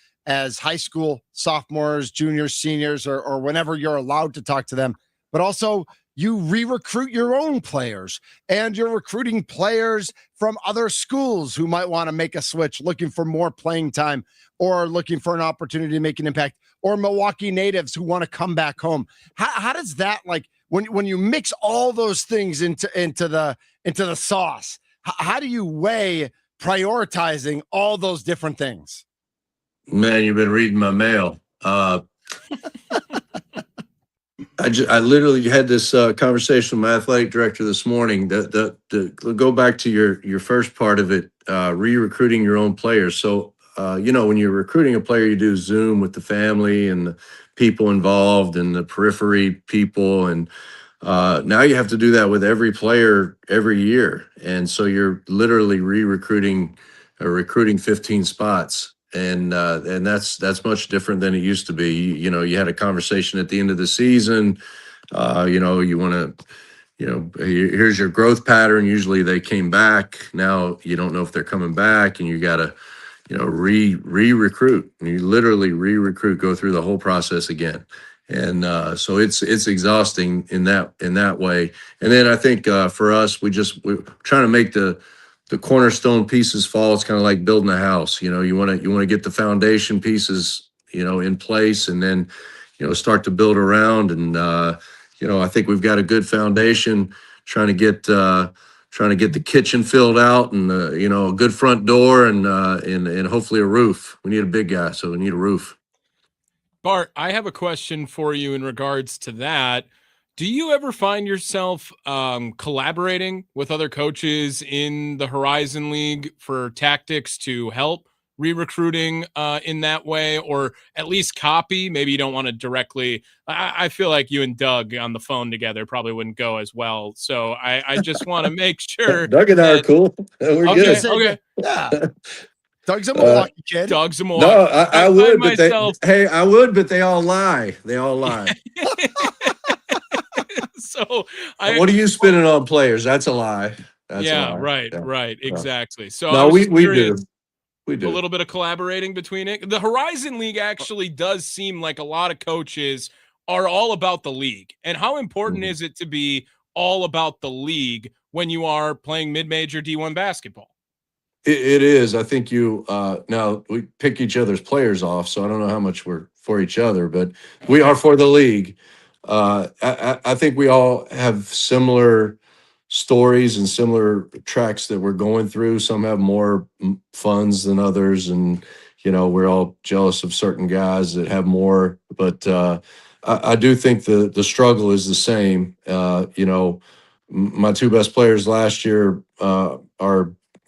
high school sophomores, juniors, seniors, or whenever you're allowed to talk to them, but also you re-recruit your own players, and you're recruiting players from other schools who might want to make a switch, looking for more playing time or looking for an opportunity to make an impact, or Milwaukee natives who want to come back home. How does that, like, when you mix all those things into the sauce, how do you weigh prioritizing all those different things? Man, you've been reading my mail. I literally had this conversation with my athletic director this morning. Go back to your first part of it, re-recruiting your own players. So, when you're recruiting a player, you do Zoom with the family and the people involved and the periphery people. And now you have to do that with every player every year. And so you're literally re-recruiting or recruiting 15 spots. And that's much different than it used to be. You had a conversation at the end of the season. You want to, here's your growth pattern. Usually they came back. Now you don't know if they're coming back, and you got to, re-recruit. And you literally re-recruit, go through the whole process again. And so it's exhausting in that way. And then I think for us, we're trying to make the cornerstone pieces fall. It's kind of like building a house. You want to get the foundation pieces, in place, and then, start to build around. And I think we've got a good foundation. Trying to get the kitchen filled out, and a good front door, and hopefully a roof. We need a big guy, so we need a roof. Bart, I have a question for you in regards to that. Do you ever find yourself collaborating with other coaches in the Horizon League for tactics to help re-recruiting in that way, or at least copy? Maybe you don't want to directly. I feel like you and Doug on the phone together probably wouldn't go as well. So I just want to make sure. Doug and I are cool. We're good. Okay. Yeah. Doug's a Milwaukee kid. Doug's a Milwaukee. No, I would, but I would, but they all lie. They all lie. So what are you spinning on players? That's a lie. That's a lie. Right. Exactly. So no, we do. We do a little bit of collaborating between it. The Horizon League actually does seem like a lot of coaches are all about the league. And how important is it to be all about the league when you are playing mid-major D1 basketball? It is. I think now we pick each other's players off, so I don't know how much we're for each other, but we are for the league. I think we all have similar stories and similar tracks that we're going through. Some have more funds than others, and we're all jealous of certain guys that have more. But I do think the struggle is the same. My two best players last year are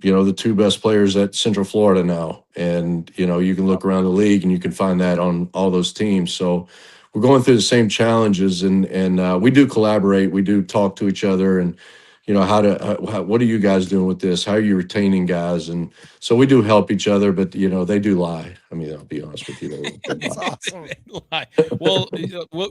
the two best players at Central Florida now. And, you can look around the league and you can find that on all those teams. So we're going through the same challenges, and we do collaborate. We do talk to each other, and, what are you guys doing with this? How are you retaining guys? And so we do help each other, but, they do lie. I mean, I'll be honest with you. That's awesome. Well,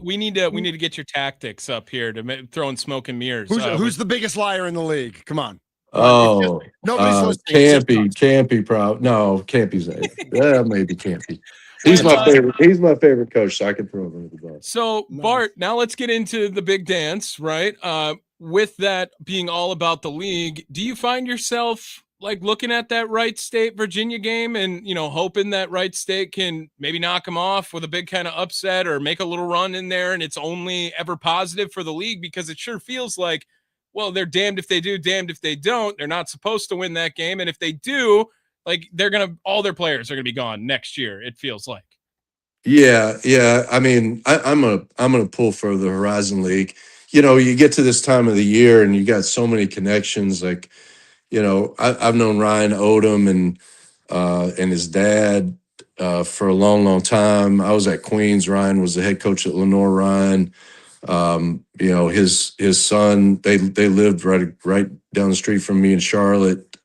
we need to get your tactics up here to throw in smoke and mirrors. Who's the biggest liar in the league? Come on. Oh, nobody's listening. Campy, no, Campy's maybe Campy. He's my favorite. He's my favorite coach, so I can throw him under the bus. So, nice. Bart, now let's get into the big dance, right? With that being all about the league, do you find yourself like looking at that Wright State Virginia game and hoping that Wright State can maybe knock them off with a big kind of upset or make a little run in there, and it's only ever positive for the league? Because it sure feels like, well, they're damned if they do, damned if they don't. They're not supposed to win that game. And if they do, like, all their players are going to be gone next year, it feels like. Yeah. I mean, I'm gonna pull for the Horizon League. You get to this time of the year and you got so many connections. Like, I've known Ryan Odom and his dad for a long, long time. I was at Queens. Ryan was the head coach at Lenore Ryan. His son, they lived right down the street from me in Charlotte.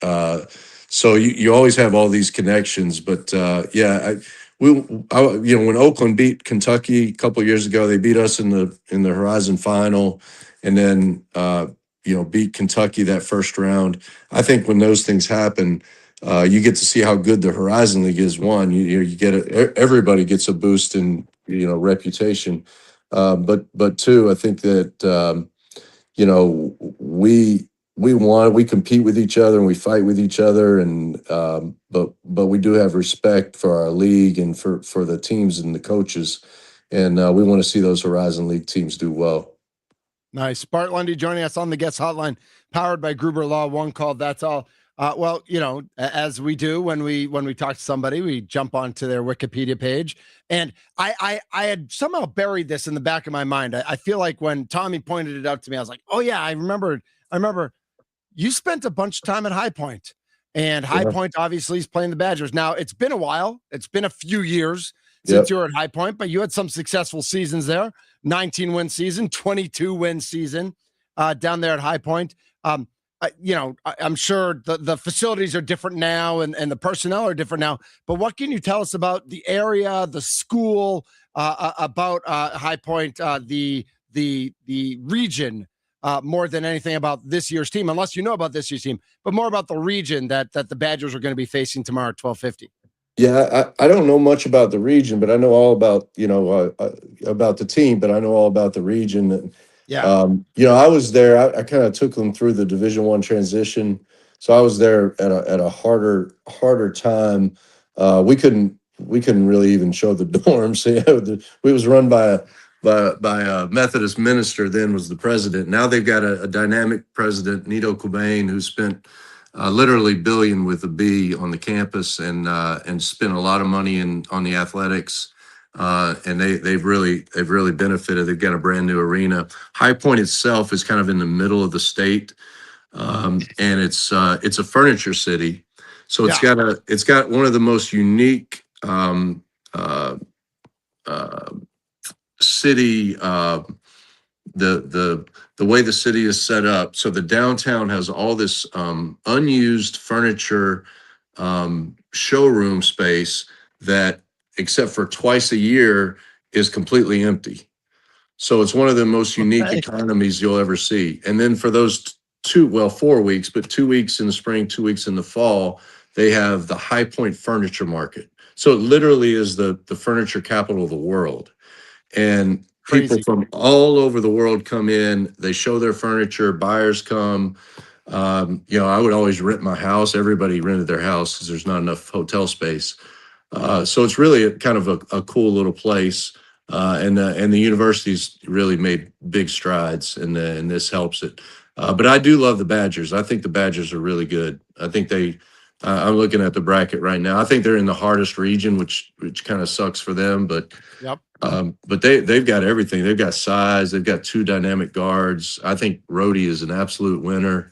So you always have all these connections, but when Oakland beat Kentucky a couple of years ago, they beat us in the Horizon final, and then beat Kentucky that first round. I think when those things happen, you get to see how good the Horizon League is. One, you get everybody gets a boost in reputation. But two, I think that we compete with each other and we fight with each other, and but we do have respect for our league and for the teams and the coaches, and we want to see those Horizon League teams do well. Nice. Bart Lundy joining us on the guest hotline, powered by Gruber Law. One call, that's all. Well, as we do when we talk to somebody, we jump onto their Wikipedia page, and I had somehow buried this in the back of my mind. I feel like when Tommy pointed it out to me, I was like, oh yeah, I remember you spent a bunch of time at High Point, and High Point obviously is playing the Badgers. Now it's been a while. It's been a few years since you were at High Point, but you had some successful seasons there. 19-win season, 22-win season down there at High Point. I'm sure the facilities are different now and the personnel are different now, but what can you tell us about the area, the school, about High Point, the region more than anything about this year's team, unless you know about this year's team, but more about the region that the Badgers are going to be facing tomorrow at 12:50. Yeah, I don't know much about the region, but I know all about, about the team, but I know all about the region. And, Yeah. I was there. I kind of took them through the Division I transition. So I was there at a harder time. We couldn't really even show the dorms. We was run by a Methodist minister, then was the president. Now they've got a dynamic president, Nito Cobain, who spent literally billion with a B on the campus and spent a lot of money on the athletics. And they've really benefited. They've got a brand new arena. High Point itself is kind of in the middle of the state, and it's a furniture city. So it's got one of the most unique city. The way the city is set up. So the downtown has all this unused furniture showroom space that, except for twice a year, is completely empty. So it's one of the most unique economies you'll ever see. And then for those 4 weeks, but 2 weeks in the spring, 2 weeks in the fall, they have the High Point Furniture Market. So it literally is the furniture capital of the world. And people from all over the world come in, they show their furniture, buyers come. I would always rent my house. Everybody rented their house because there's not enough hotel space. So it's really kind of a cool little place. And the university's really made big strides, and this helps it. But I do love the Badgers. I think the Badgers are really good. I think I'm looking at the bracket right now. I think they're in the hardest region, which kind of sucks for them, but yep. But they've got everything. They've got size. They've got 2 dynamic guards. I think Rhodey is an absolute winner.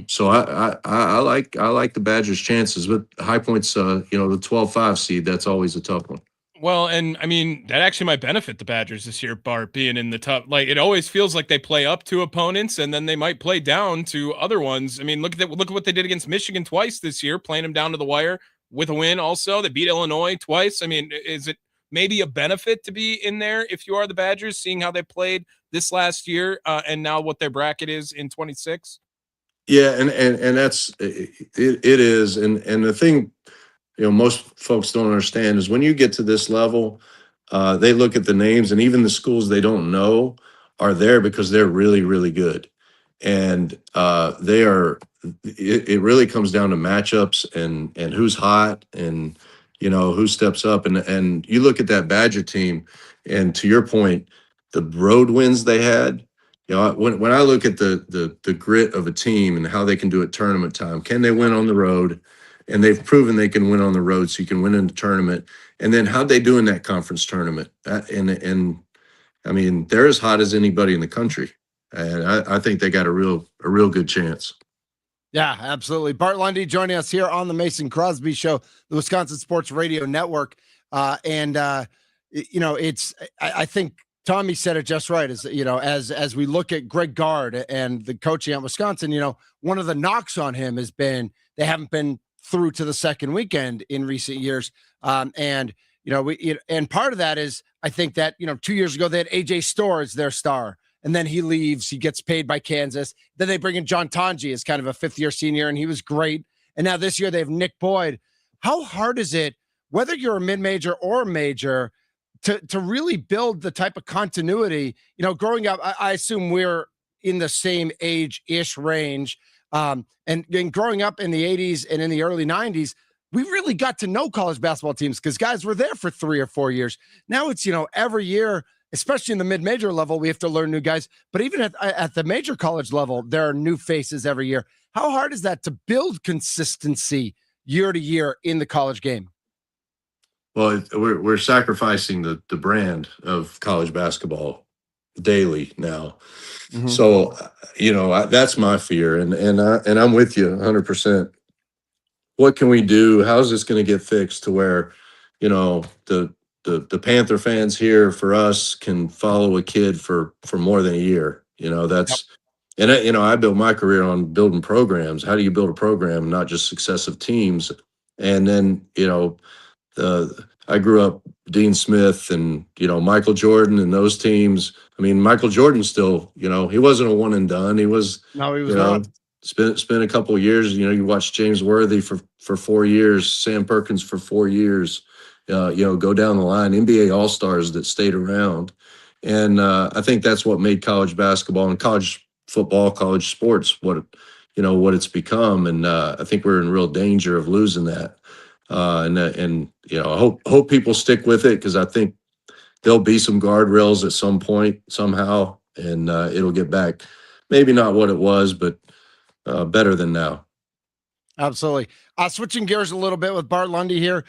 So I like the Badgers' chances, but High Point's the 12-5 seed. That's always a tough one. Well, and I mean, that actually might benefit the Badgers this year, Bart, being in the top. Like, it always feels like they play up to opponents and then they might play down to other ones. I mean, look at what they did against Michigan twice this year, playing them down to the wire with a win. Also, they beat Illinois twice. I mean, is it maybe a benefit to be in there if you are the Badgers, seeing how they played this last year and now what their bracket is in 26? Yeah, and that's it is, and the thing, most folks don't understand is when you get to this level, they look at the names, and even the schools they don't know are there because they're really, really good, and they are. It really comes down to matchups and who's hot and who steps up, and you look at that Badger team, and to your point, the road wins they had. When I look at the grit of a team and how they can do it tournament time, can they win on the road? And they've proven they can win on the road, so you can win in the tournament. And then how'd they do in that conference tournament? And I mean, they're as hot as anybody in the country, and I think they got a real good chance. Yeah, absolutely. Bart Lundy joining us here on the Mason Crosby Show, the Wisconsin Sports Radio Network. I think Tommy said it just right. As we look at Greg Gard and the coaching at Wisconsin, one of the knocks on him has been they haven't been through to the second weekend in recent years. And part of that is, I think that, 2 years ago, they had AJ Storr as their star, and then he leaves, he gets paid by Kansas. Then they bring in John Tonji as kind of a 5th-year senior, and he was great. And now this year they have Nick Boyd. How hard is it, whether you're a mid-major or a major, to really build the type of continuity? Growing up, I assume we're in the same age-ish range. And growing up in the 80s and in the early 90s, we really got to know college basketball teams because guys were there for 3 or 4 years. Now it's, every year, especially in the mid-major level, we have to learn new guys. But even at the major college level, there are new faces every year. How hard is that to build consistency year to year in the college game? Well, we're sacrificing the brand of college basketball daily now. Mm-hmm. So, that's my fear, and I'm with you 100%. What can we do? How's this going to get fixed to where, the Panther fans here for us can follow a kid for more than a year? That's, and I built my career on building programs. How do you build a program, not just successive teams? And then, I grew up Dean Smith and, Michael Jordan and those teams. I mean, Michael Jordan still, he wasn't a one and done. He was, No, he was not. Spent a couple of years. You watch James Worthy for 4 years, Sam Perkins for 4 years. Go down the line. NBA All-Stars that stayed around, and I think that's what made college basketball and college football, college sports what it's become. And I think we're in real danger of losing that. And I hope people stick with it, because I think there'll be some guardrails at some point somehow, and it'll get back. Maybe not what it was, but better than now. Absolutely. Switching gears a little bit with Bart Lundy here.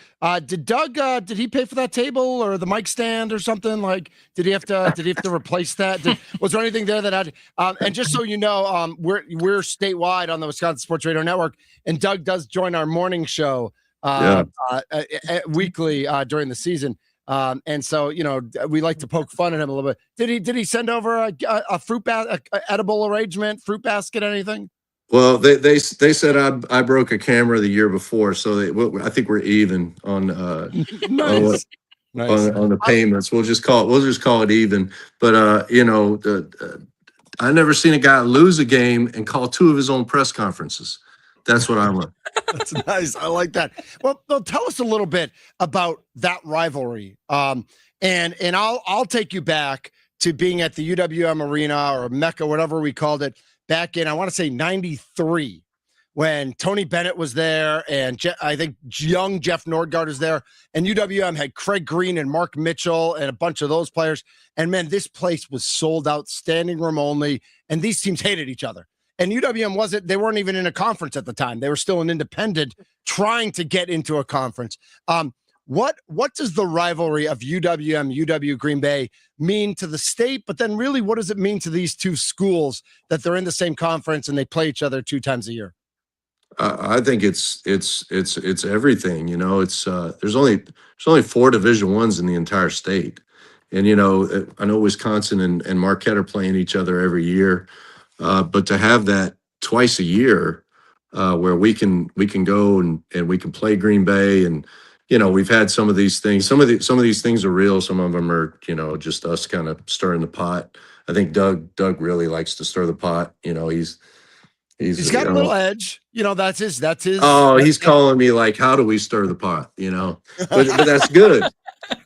Did Doug, did he pay for that table or the mic stand or something? Like, did he have to replace that? Was there anything there that had, and just so you know, we're statewide on the Wisconsin Sports Radio Network, and Doug does join our morning show weekly during the season. And so, we like to poke fun at him a little bit. Did he send over a fruit edible arrangement, fruit basket, anything? Well, they said I broke a camera the year before, so I think we're even on nice. on the payments. We'll just call it even. But I never seen a guy lose a game and call 2 of his own press conferences. That's what I want. That's nice. I like that. Well, tell us a little bit about that rivalry. And I'll take you back to being at the UWM Arena or Mecca, whatever we called it, back in, I want to say 93, when Tony Bennett was there, and I think young Jeff Nordgaard was there, and UWM had Craig Green and Mark Mitchell and a bunch of those players. And man, this place was sold out, standing room only, and these teams hated each other. And UWM they weren't even in a conference at the time. They were still an independent trying to get into a conference. What does the rivalry of UW Green Bay mean to the state? But then really, what does it mean to these two schools that they're in the same conference and they play each other 2 times a year? I think it's everything. There's only 4 Division I's in the entire state. And, I know Wisconsin and Marquette are playing each other every year. But to have that twice a year, where we can go and we can play Green Bay, and we've had some of these things. Some of these things are real. Some of them are just us kind of stirring the pot. I think Doug really likes to stir the pot. He's got a little edge. That's his. Oh, he's calling me like, how do we stir the pot? But that's good.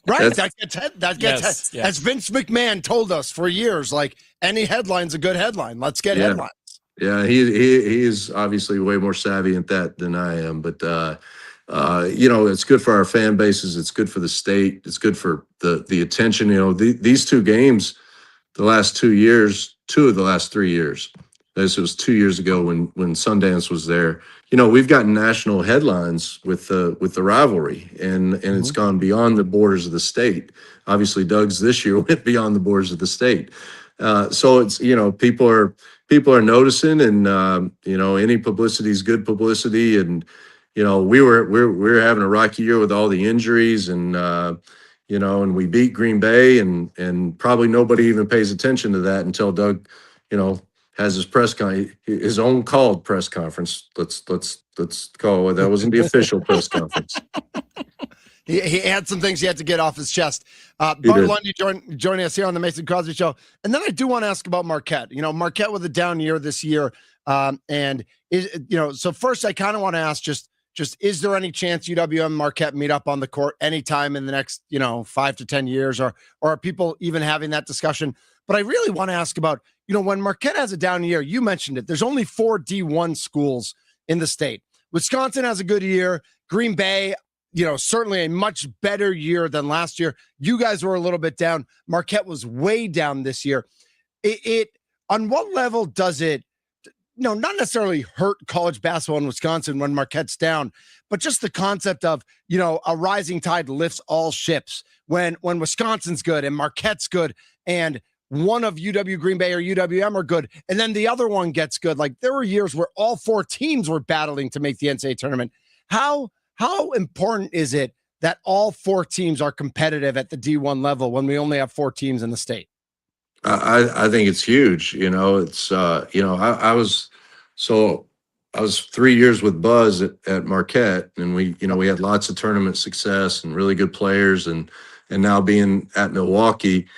Right. That gets as Vince McMahon told us for years, like, any headline's a good headline. Let's get headlines. Yeah, he is obviously way more savvy at that than I am. But it's good for our fan bases. It's good for the state. It's good for the attention. These 2 games, the last 2 years, 2 of the last 3 years. This was 2 years ago when Sundance was there. We've gotten national headlines with the rivalry, and it's gone beyond the borders of the state. Obviously, Doug's this year went beyond the borders of the state. So it's people are noticing, and any publicity is good publicity. And we're having a rocky year with all the injuries, and and we beat Green Bay, and probably nobody even pays attention to that until Doug has his own called press conference. Let's call it. That wasn't the official press conference. He had some things he had to get off his chest. Bart Lundy joining us here on the Mason Crosby Show. And then I do want to ask about Marquette. Marquette with a down year this year. So first I kind of want to ask just is there any chance UWM and Marquette meet up on the court anytime in the next, 5 to 10 years, or are people even having that discussion? But I really want to ask about, when Marquette has a down year, you mentioned it, there's only 4 D1 schools in the state. Wisconsin has a good year. Green Bay, certainly a much better year than last year. You guys were a little bit down. Marquette was way down this year. It on what level does it, not necessarily hurt college basketball in Wisconsin when Marquette's down, but just the concept of, a rising tide lifts all ships. When Wisconsin's good and Marquette's good, and one of UW Green Bay or UWM are good, and then the other one gets good. Like, there were years where all 4 teams were battling to make the NCAA tournament. How important is it that all 4 teams are competitive at the D1 level when we only have 4 teams in the state? I think it's huge. I was so I was 3 years with Buzz at Marquette, and we had lots of tournament success and really good players, and now being at Milwaukee,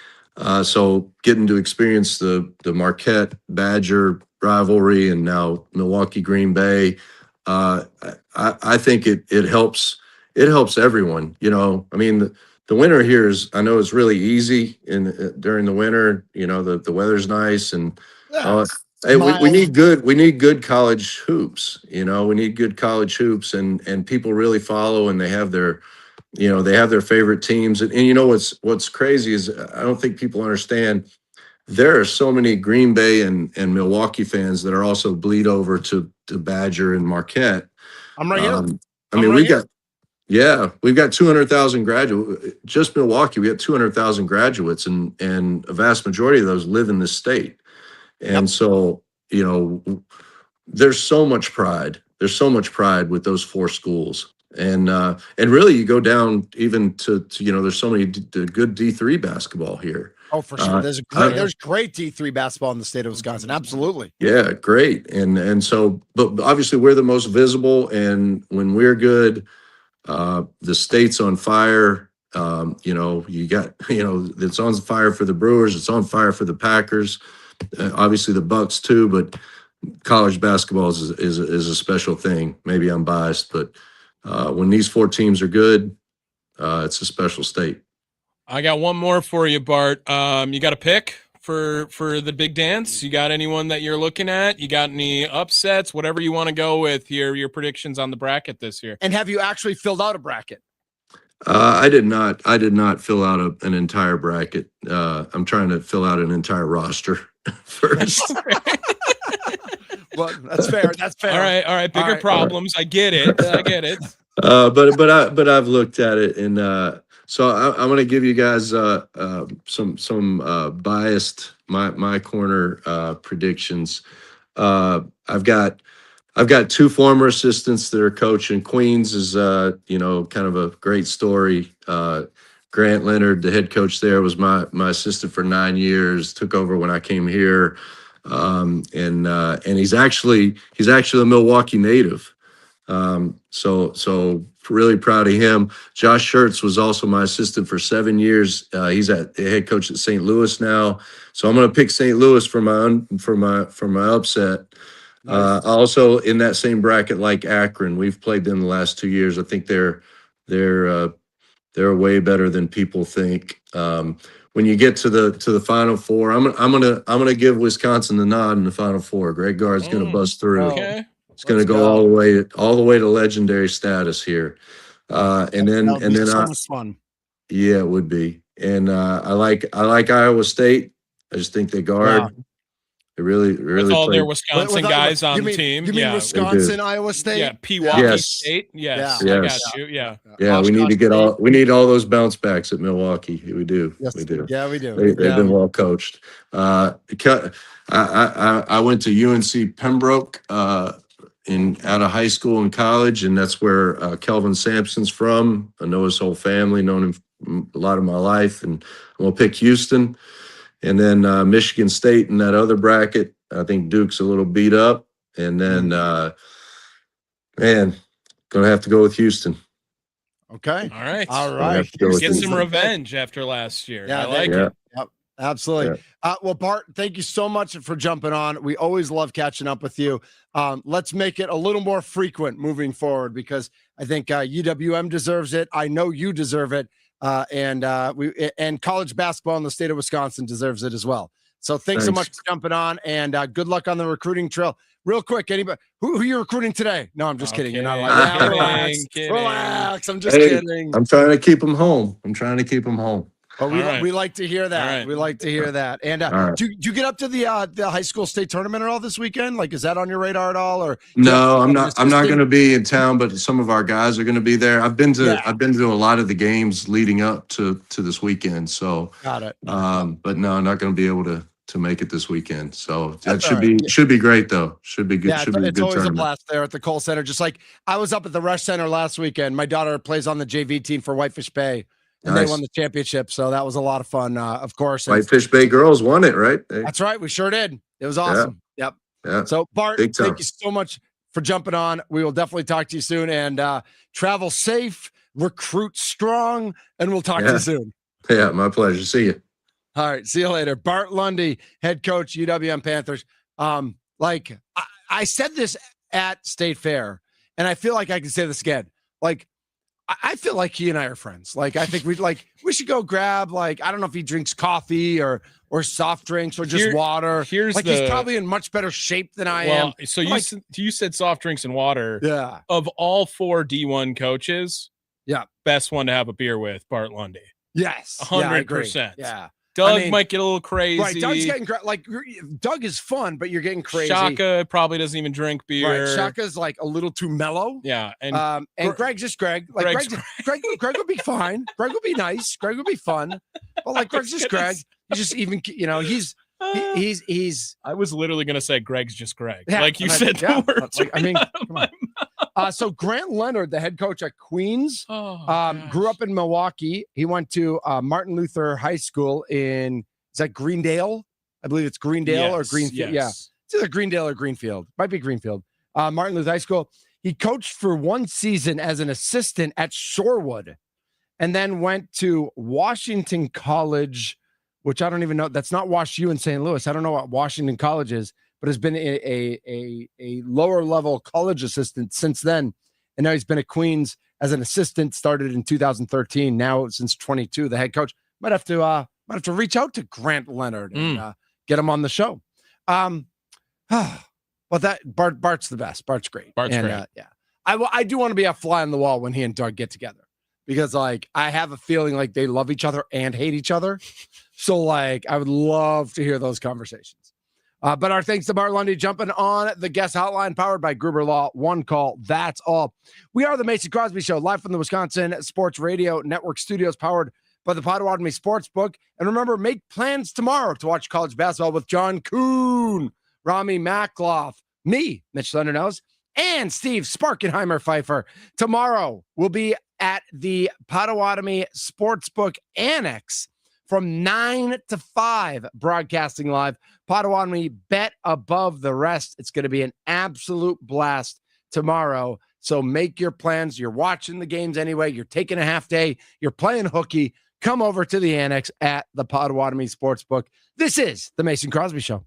so getting to experience the Marquette Badger rivalry and now Milwaukee Green Bay, I think it helps everyone. I mean the winter here I know it's really easy during the winter. The weather's nice and. Hey, we need good college hoops. We need good college hoops, and people really follow, and they have their favorite teams. And what's crazy is I don't think people understand. There are so many Green Bay and Milwaukee fans that are also bleed over to Badger and Marquette. I'm right here. We've got 200,000 graduates. Just Milwaukee, we got 200,000 graduates, and a vast majority of those live in this state. And so, there's so much pride. There's so much pride with those 4 schools. And really you go down even to there's so many good D3 basketball here. Oh, for sure. There's great D3 basketball in the state of Wisconsin. Absolutely. Yeah, great. And so, but obviously we're the most visible, and when we're good, the state's on fire. You got, it's on fire for the Brewers. It's on fire for the Packers. Obviously the Bucks too, but college basketball is a special thing. Maybe I'm biased, but when these 4 teams are good, it's a special state. I got one more for you, Bart. You got a pick for the big dance? You got anyone that you're looking at? You got any upsets? Whatever you want to go with, your predictions on the bracket this year. And have you actually filled out a bracket? I did not fill out an entire bracket. I'm trying to fill out an entire roster first. Well, that's fair. That's fair. All right. Bigger problems. I get it. But I've looked at it, and so I'm going to give you guys some biased my corner predictions. I've got 2 former assistants that are coaching. Queens is kind of a great story. Grant Leonard, the head coach there, was my assistant for 9 years. Took over when I came here, and he's actually a Milwaukee native. So really proud of him. Josh Schertz was also my assistant for 7 years. He's the head coach at St. Louis now. So I'm going to pick St. Louis for my upset. Nice. Also in that same bracket, like Akron, we've played them the last 2 years. I think they're way better than people think. When you get to the Final Four, I'm gonna give Wisconsin the nod in the Final Four. Greg Gard's gonna bust through. Okay. It's gonna go all the way to legendary status here. And then so much fun. Yeah, it would be. And I like Iowa State. I just think they guard. Yeah. They really with all their Wisconsin guys on the team. You mean Wisconsin, Iowa State? Yeah, Pewaukee State. Yes, I got you. Yeah. Yeah, we need all those bounce backs at Milwaukee. We do. Yes, we do. Yeah, we do. They've been well coached. I went to UNC Pembroke out of high school and college, and that's where Kelvin Sampson's from. I know his whole family, known him a lot of my life, and I'm gonna pick Houston. And then Michigan State in that other bracket. I think Duke's a little beat up. And then, going to have to go with Houston. Okay. All right. Get some revenge after last year. Yeah, I like it. Yep, absolutely. Yeah. Well, Bart, thank you so much for jumping on. We always love catching up with you. Let's make it a little more frequent moving forward, because I think UWM deserves it. I know you deserve it. And college basketball in the state of Wisconsin deserves it as well. So thanks so much for jumping on, and good luck on the recruiting trail. Real quick, anybody who are you recruiting today? No, I'm just kidding. You're not like that. Relax. I'm just kidding. I'm trying to keep them home. But we like to hear that. Right. We like to hear that. And do you get up to the high school state tournament at all this weekend? Like, is that on your radar at all? Or no, I'm not going to be in town, but some of our guys are going to be there. I've been to a lot of the games leading up to this weekend. So got it. But no, I'm not going to be able to make it this weekend. So that should be great though. Should be good. Yeah, should be it's always tournament. A blast there at the Cole Center. Just like I was up at the Rush Center last weekend. My daughter plays on the JV team for Whitefish Bay. And They won the championship, so that was a lot of fun, of course. Whitefish Bay girls won it, right? That's right. We sure did. It was awesome. Yeah. Yep. Yeah. So, Bart, thank you so much for jumping on. We will definitely talk to you soon, and travel safe, recruit strong, and we'll talk to you soon. Yeah, my pleasure. See you. All right, see you later. Bart Lundy, head coach, UWM Panthers. Like I said this at State Fair, and I feel like I can say this again. Like, I feel like he and I are friends. Like, I think we should go grab, like, I don't know if he drinks coffee or soft drinks or just water. He's probably in much better shape than I am. So you said soft drinks and water. Yeah. Of all 4 D1 coaches, best one to have a beer with, Bart Lundy. Yes. 100%. Yeah. Doug might get a little crazy. Right, Doug's getting Doug is fun, but you're getting crazy. Shaka probably doesn't even drink beer. Right, Shaka's like a little too mellow. Yeah, and Greg's just Greg. Like Greg will be fine. Greg will be nice. Greg will be fun. But like Greg's just Greg. He's just even he's. I was literally gonna say Greg's just Greg. Yeah, like you said the words. Like, I mean, come on. So Grant Leonard, the head coach at Queens, grew up in Milwaukee. He went to Martin Luther High School is that Greendale? I believe it's Greendale or Greenfield. Yes. Yeah, it's either Greendale or Greenfield. Might be Greenfield. Martin Luther High School. He coached for 1 season as an assistant at Shorewood, and then went to Washington College, which I don't even know. That's not Wash U in St. Louis. I don't know what Washington College is, but has been a lower level college assistant since then. And now he's been at Queens as an assistant, started in 2013. Now since 22, the head coach. Might have to reach out to Grant Leonard and get him on the show. Well, Bart's the best. Bart's great. Bart's great. Yeah. I do want to be a fly on the wall when he and Doug get together, because like I have a feeling like they love each other and hate each other. So like I would love to hear those conversations. But our thanks to Bart Lundy jumping on the guest hotline, powered by Gruber Law. One call, that's all. We are the Mason Crosby Show, live from the Wisconsin Sports Radio Network studios, powered by the Potawatomi Sportsbook. And remember, make plans tomorrow to watch college basketball with John Kuhn, Rami Makloff, me, Mitch Thundernose, and Steve Sparkenheimer Pfeiffer. Tomorrow we'll be at the Potawatomi Sportsbook Annex from 9 to 5, broadcasting live. Potawatomi bet above the rest. It's going to be an absolute blast tomorrow. So make your plans. You're watching the games anyway. You're taking a half day. You're playing hooky. Come over to the Annex at the Potawatomi Sportsbook. This is the Mason Crosby Show.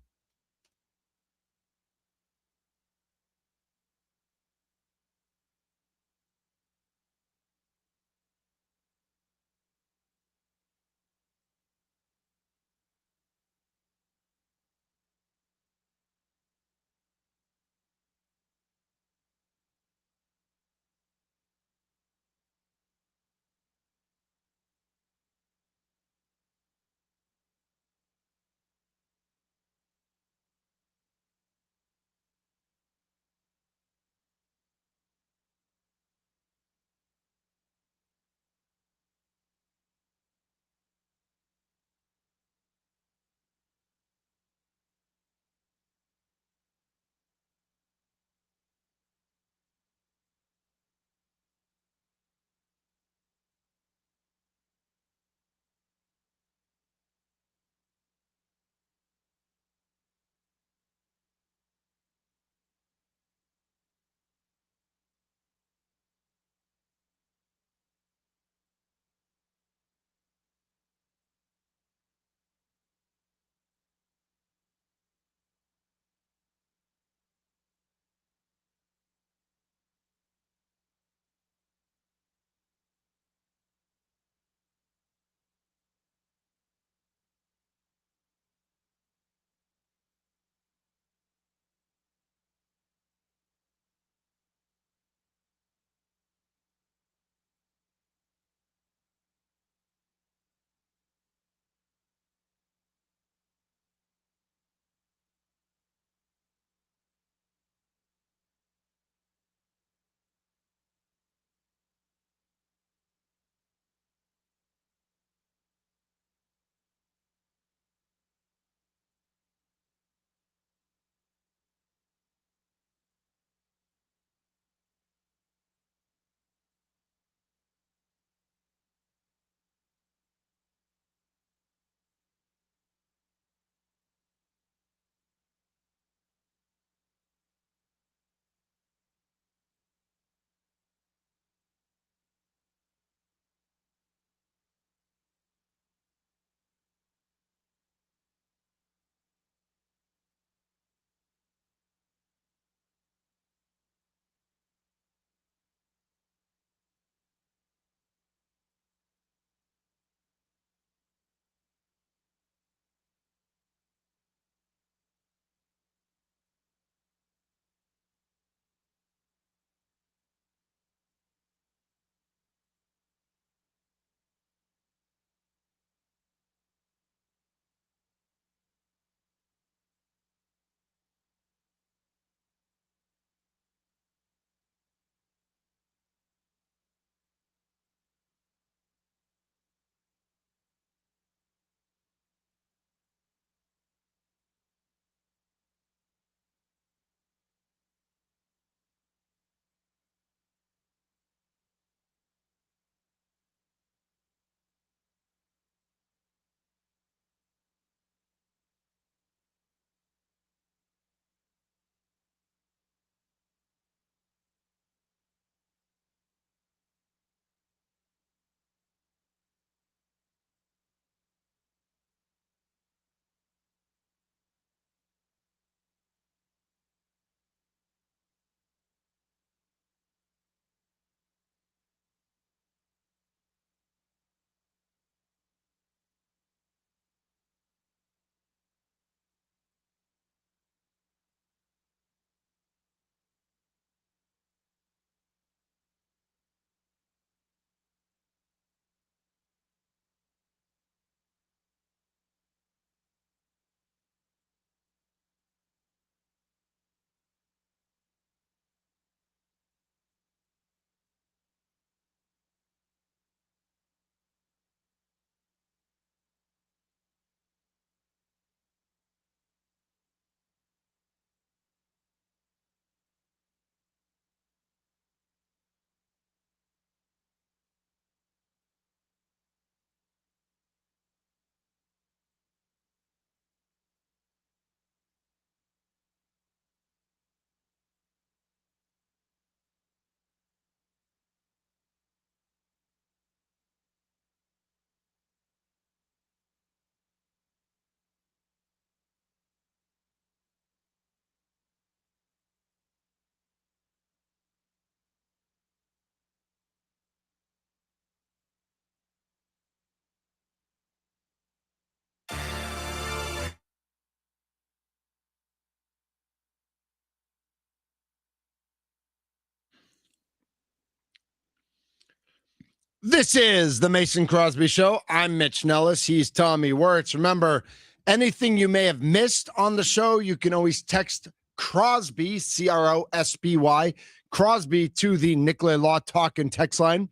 This is the Mason Crosby Show. I'm Mitch Nellis. He's Tommy Wirtz. Remember, anything you may have missed on the show, you can always text Crosby, Crosby, Crosby to the Nicolay Law Talk and text line,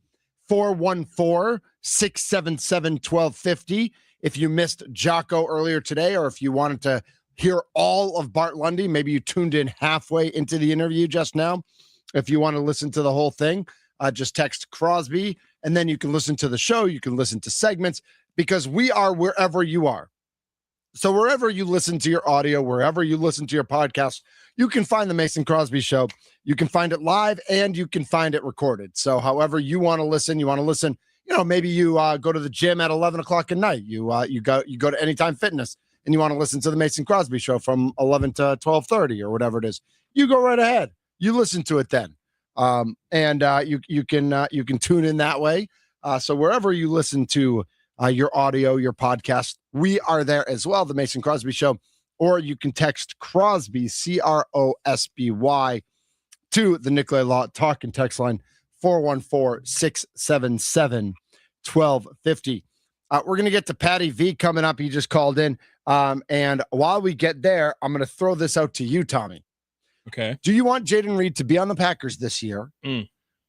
414-677-1250. If you missed Jocko earlier today, or if you wanted to hear all of Bart Lundy, maybe you tuned in halfway into the interview just now. If you want to listen to the whole thing, just text Crosby, and then you can listen to the show. You can listen to segments, because we are wherever you are. So wherever you listen to your audio, wherever you listen to your podcast, you can find the Mason Crosby Show. You can find it live and you can find it recorded. So however you want to listen, maybe you go to the gym at 11 o'clock at night. You go to Anytime Fitness and you want to listen to the Mason Crosby Show from 11 to 12:30 or whatever it is. You go right ahead. You listen to it then. You can tune in that way. So wherever you listen to your audio, your podcast, we are there as well, the Mason Crosby Show. Or you can text Crosby, Crosby, to the Nicolay Law Talk and text line, 414-677-1250. We're going to get to Patty V coming up. He just called in. And while we get there, I'm going to throw this out to you, Tommy. Okay. Do you want Jayden Reed to be on the Packers this year?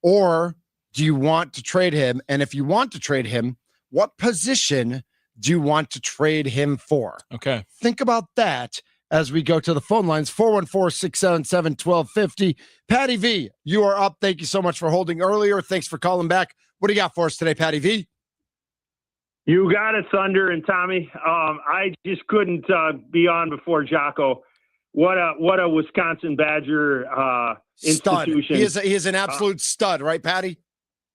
Or do you want to trade him? And if you want to trade him, what position do you want to trade him for? Okay. Think about that as we go to the phone lines, 414-677-1250. Patty V, you are up. Thank you so much for holding earlier. Thanks for calling back. What do you got for us today, Patty V? You got it, Thunder and Tommy. I just couldn't be on before Jocko. What a Wisconsin Badger institution. Stud. He is an absolute stud, right, Patty?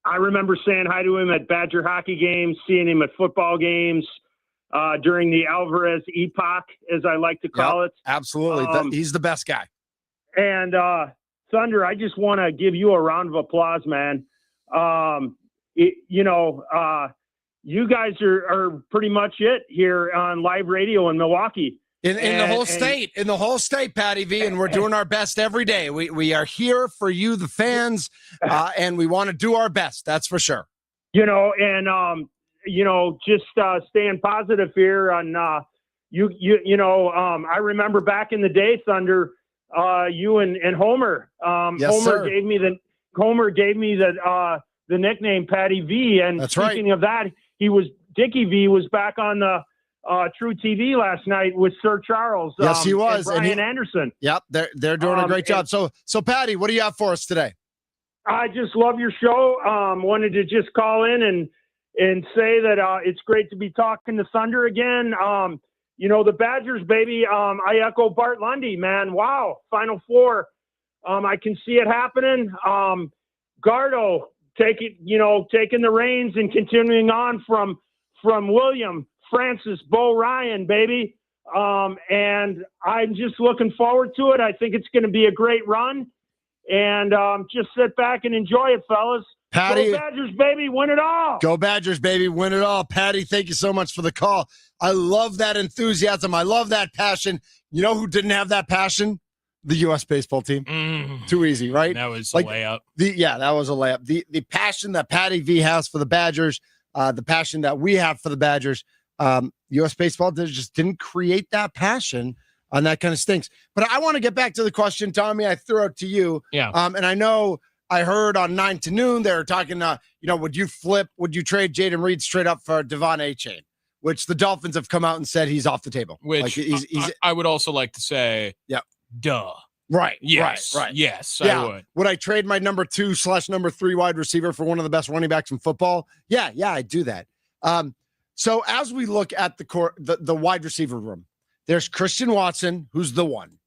I remember saying hi to him at Badger hockey games, seeing him at football games during the Alvarez epoch, as I like to call it. Absolutely. He's the best guy. And Thunder, I just want to give you a round of applause, man. You guys are pretty much it here on live radio in Milwaukee. In the whole state, Patty V, and we're doing our best every day. We are here for you, the fans, and we want to do our best. That's for sure. Just staying positive here on I remember back in the day, Thunder, you and Homer. Yes, Homer sir. gave me the nickname Patty V, and that's speaking right. of that, Dickie V was back on the True TV last night with Sir Charles. Yes, he was. And Brian Anderson. Yep, they're doing a great job. So Patty, what do you have for us today? I just love your show. Wanted to just call in and say that it's great to be talking to Thunder again. The Badgers, baby. I echo Bart Lundy, man. Wow, Final Four. I can see it happening. Gardo taking the reins and continuing on from William Francis, Bo Ryan, baby. And I'm just looking forward to it. I think it's going to be a great run. And just sit back and enjoy it, fellas. Patty, go Badgers, baby, win it all. Go Badgers, baby, win it all. Patty, thank you so much for the call. I love that enthusiasm. I love that passion. You know who didn't have that passion? The U.S. baseball team. Too easy, right? That was a layup. That was a layup. The passion that Patty V has for the Badgers, the passion that we have for the Badgers, U.S. baseball just didn't create that passion, and that kind of stinks. But I want to get back to the question, Tommy, I threw out to you. Yeah. And I know I heard on 9 to Noon, they were talking, would you trade Jayden Reed straight up for Devon A-Chain, which the Dolphins have come out and said he's off the table. Which I would also like to say, yeah, duh. Right. Yes. Right. Yes, yeah. I would. Would I trade my number 2/number 3 wide receiver for one of the best running backs in football? Yeah, I'd do that. So as we look at the wide receiver room, there's Christian Watson, who's the one.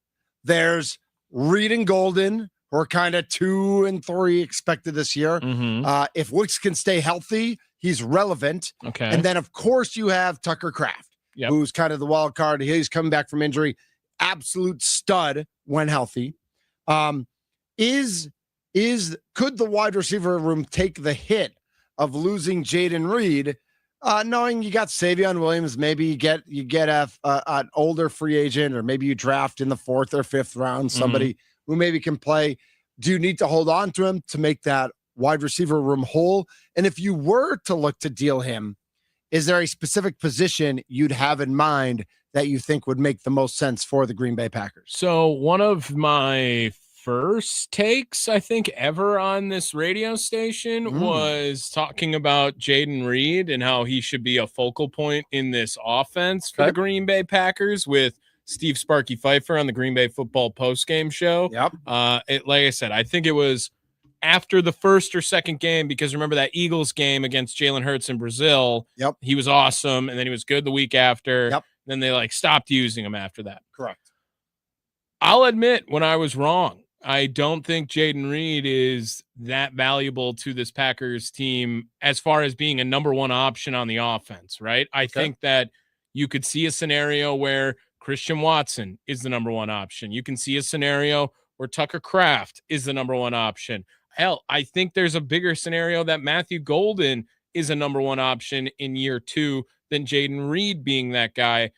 There's Reed and Golden, who are kind of 2 and 3 expected this year. Mm-hmm. If Wicks can stay healthy, he's relevant. Okay. And then, of course, you have Tucker Kraft, who's kind of the wild card. He's coming back from injury. Absolute stud when healthy. Could the wide receiver room take the hit of losing Jayden Reed, knowing you got Savion Williams? Maybe you get an older free agent, or maybe you draft in the 4th or 5th round somebody who maybe can play. Do you need to hold on to him to make that wide receiver room hole? And if you were to look to deal him, is there a specific position you'd have in mind that you think would make the most sense for the Green Bay Packers? So one of my first takes, I think, ever on this radio station was talking about Jayden Reed and how he should be a focal point in this offense for the Green Bay Packers with Steve Sparky Pfeiffer on the Green Bay football postgame show. Yep. Like I said, I think it was after the first or second game, because remember that Eagles game against Jalen Hurts in Brazil. Yep. He was awesome, and then he was good the week after. Yep. Then they stopped using him after that. Correct. I'll admit when I was wrong. I don't think Jayden Reed is that valuable to this Packers team as far as being a number one option on the offense, right? I think that you could see a scenario where Christian Watson is the number one option. You can see a scenario where Tucker Kraft is the number one option. Hell, I think there's a bigger scenario that Matthew Golden is a number one option in year 2 than Jayden Reed being that guy.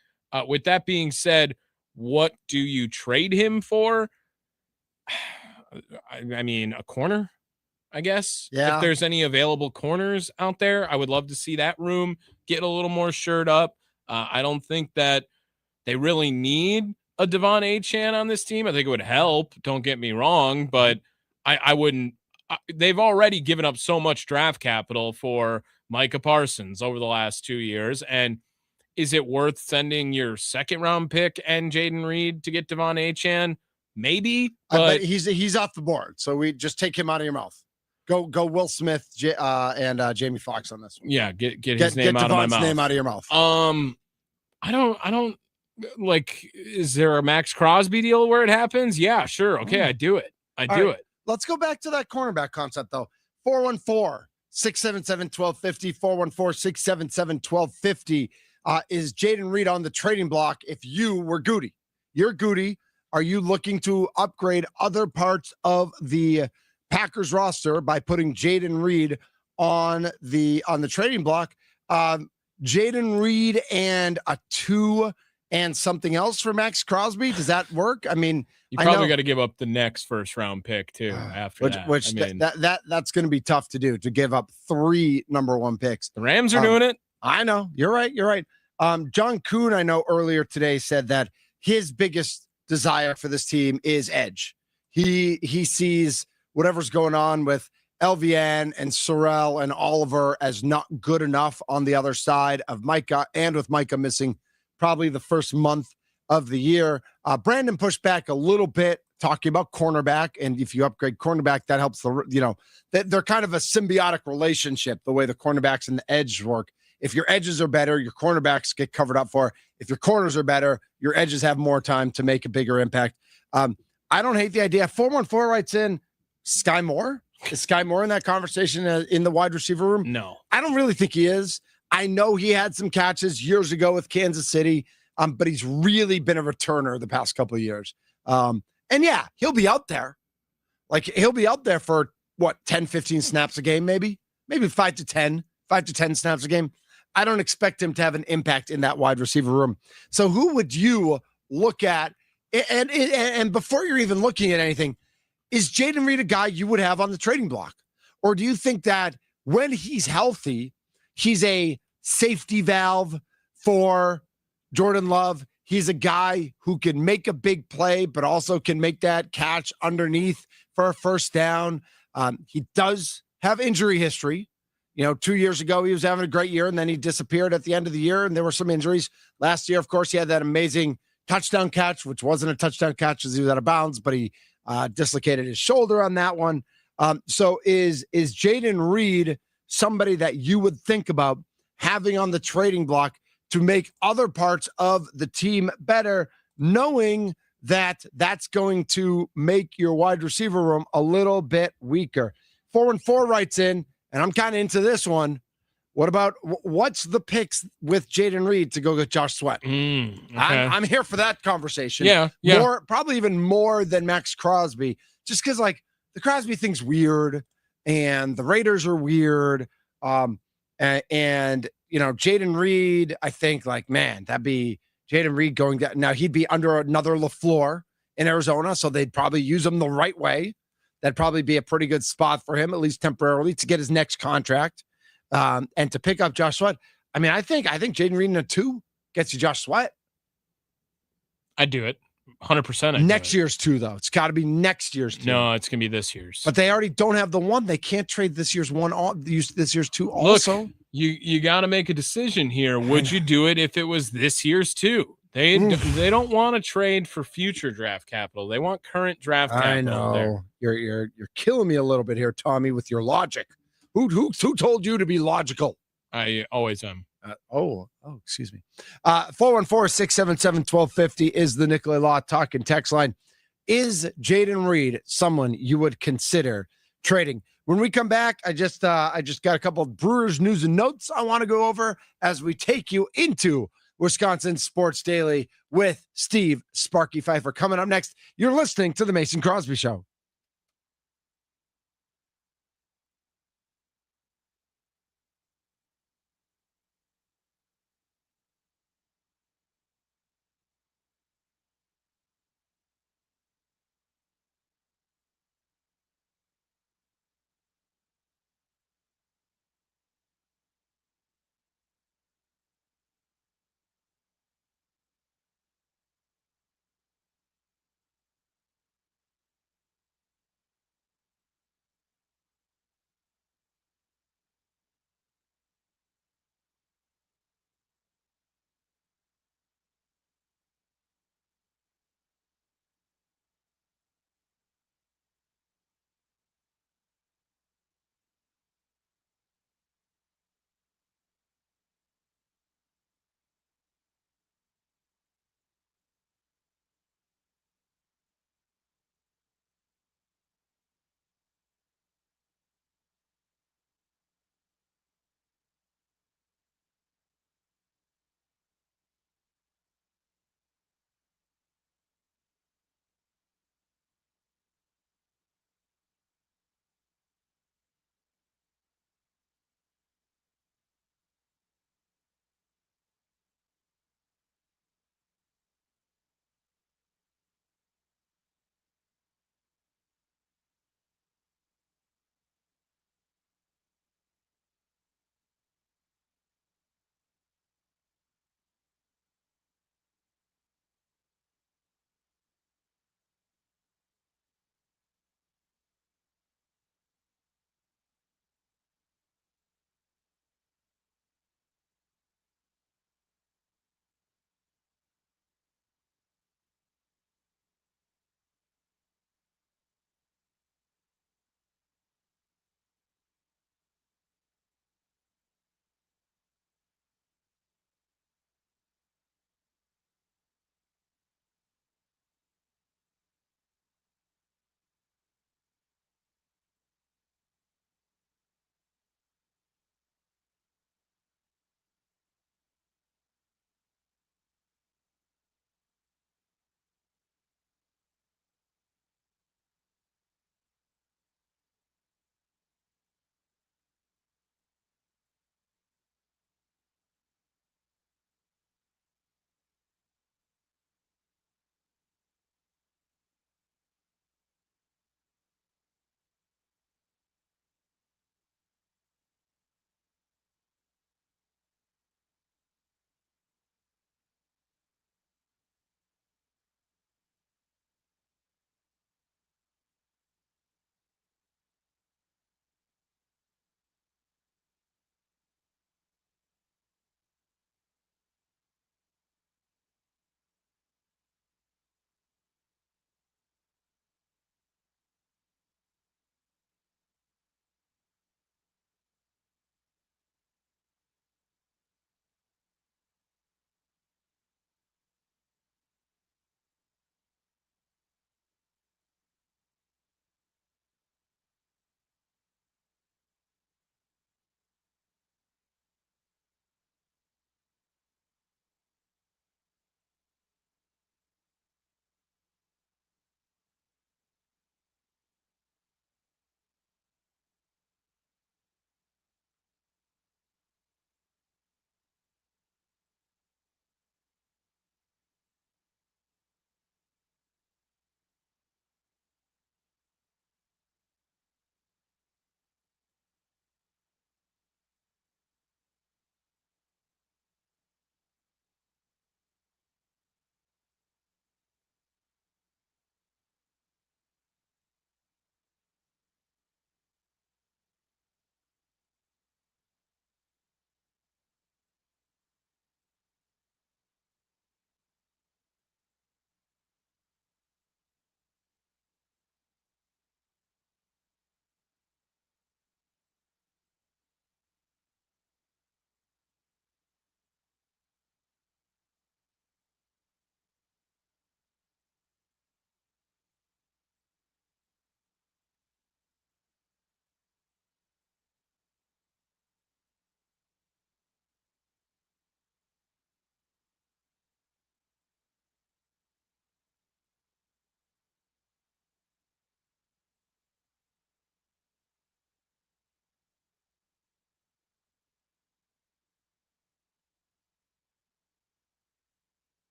With that being said, what do you trade him for? I mean, a corner, I guess. Yeah. If there's any available corners out there, I would love to see that room get a little more shored up. I don't think that they really need a Devon Achane on this team. I think it would help. Don't get me wrong, but I wouldn't. They've already given up so much draft capital for Micah Parsons over the last 2 years. And is it worth sending your second round pick and Jayden Reed to get Devon Achane? Maybe, but he's off the board. So we just take him out of your mouth. Go Will Smith and Jamie Foxx on this one. Yeah, get his name out of my mouth. Name out of your mouth. I don't like, is there a Max Crosby deal where it happens? Yeah, sure. Okay, I do it. I do it. Let's go back to that cornerback concept though. 414-677-1250, 414-677-1250. Is Jayden Reed on the trading block if you were Goody? You're Goody. Are you looking to upgrade other parts of the Packers roster by putting Jayden Reed on the trading block? Jayden Reed and a 2 and something else for Max Crosby. Does that work? I mean, you probably got to give up the next first round pick too after that. Which that's going to be tough to do, to give up 3 number 1 picks. The Rams are doing it. I know. You're right. John Kuhn, I know earlier today, said that his biggest desire for this team is edge. He sees whatever's going on with LVN and Sorrell and Oliver as not good enough on the other side of Micah, and with Micah missing probably the first month of the year. Brandon pushed back a little bit talking about cornerback, and if you upgrade cornerback, that helps they're kind of a symbiotic relationship, the way the cornerbacks and the edge work. If your edges are better, your cornerbacks get covered up for. If your corners are better, your edges have more time to make a bigger impact. I don't hate the idea. 414 writes in, Sky Moore? Is Sky Moore in that conversation in the wide receiver room? No. I don't really think he is. I know he had some catches years ago with Kansas City, but he's really been a returner the past couple of years. And yeah, he'll be out there. He'll be out there for, 10, 15 snaps a game, maybe 5 to 10 snaps a game. I don't expect him to have an impact in that wide receiver room. So who would you look at? And before you're even looking at anything, is Jayden Reed a guy you would have on the trading block? Or do you think that when he's healthy, he's a safety valve for Jordan Love? He's a guy who can make a big play, but also can make that catch underneath for a first down. He does have injury history. 2 years ago, he was having a great year, and then he disappeared at the end of the year, and there were some injuries. Last year, of course, he had that amazing touchdown catch, which wasn't a touchdown catch as he was out of bounds, but he dislocated his shoulder on that one. So is Jayden Reed somebody that you would think about having on the trading block to make other parts of the team better, knowing that that's going to make your wide receiver room a little bit weaker? 414 writes in, and I'm kind of into this one. What's the picks with Jayden Reed to go get Josh Sweat? Okay. I'm here for that conversation. Yeah. Probably even more than Max Crosby, just because the Crosby thing's weird and the Raiders are weird. And Jayden Reed, I think that'd be Jayden Reed going down. Now he'd be under another LaFleur in Arizona, so they'd probably use him the right way. That'd probably be a pretty good spot for him, at least temporarily, to get his next contract. And to pick up Josh Sweat. I mean, I think Jaden Reed in a 2 gets you Josh Sweat. I'd do it. 100%. Next year's 2, though. It's got to be next year's 2. No, it's going to be this year's. But they already don't have the 1. They can't trade this year's 1, use this year's 2 also. Look, you got to make a decision here. Would you do it if it was this year's 2? They don't want to trade for future draft capital. They want current draft capital. I know. You're killing me a little bit here, Tommy, with your logic. Who told you to be logical? I always am. Excuse me. 414-677-1250 is the Nicolay Law Talk and Text line. Is Jaden Reed someone you would consider trading? When we come back, I just got a couple of Brewers news and notes I want to go over as we take you into Wisconsin Sports Daily with Steve Sparky Pfeiffer. Coming up next, you're listening to the Mason Crosby Show.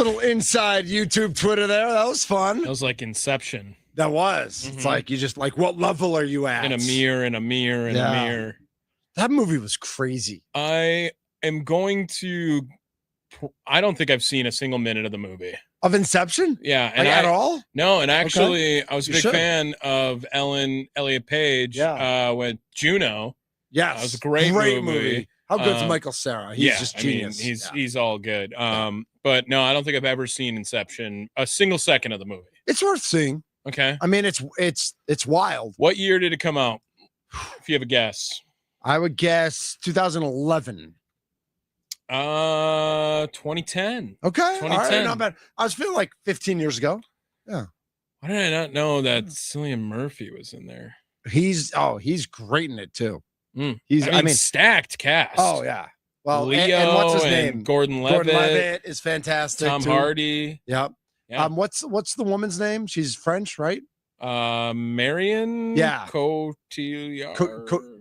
little inside YouTube Twitter there. That was fun. That was like Inception. That was. It's like you just like, what level are you at? In a mirror, in a mirror, in a mirror. That movie was crazy. I am going to. I don't think I've seen a single minute of the movie. Of Inception? Yeah. And at all? No, and actually, I was a big should. fan of Elliot Page with Juno. Yes. It was a great movie. How good's Michael Cera? He's just genius. I mean, he's all good. But no, I don't think I've ever seen Inception a single second of the movie. It's worth seeing. Okay. I mean, it's wild. What year did it come out? If you have a guess. I would guess 2011. 2010. Okay. 2010. All right, not bad. I was feeling like 15 years ago. Yeah. Why did I not know that Cillian Murphy was in there? He's great in it too. I mean, stacked cast. Oh yeah. Well, Leo and what's his name? Gordon Levitt is fantastic. Tom Hardy. Yep. Yeah. What's the woman's name? She's French, right? Marion. Yeah. Cotillard.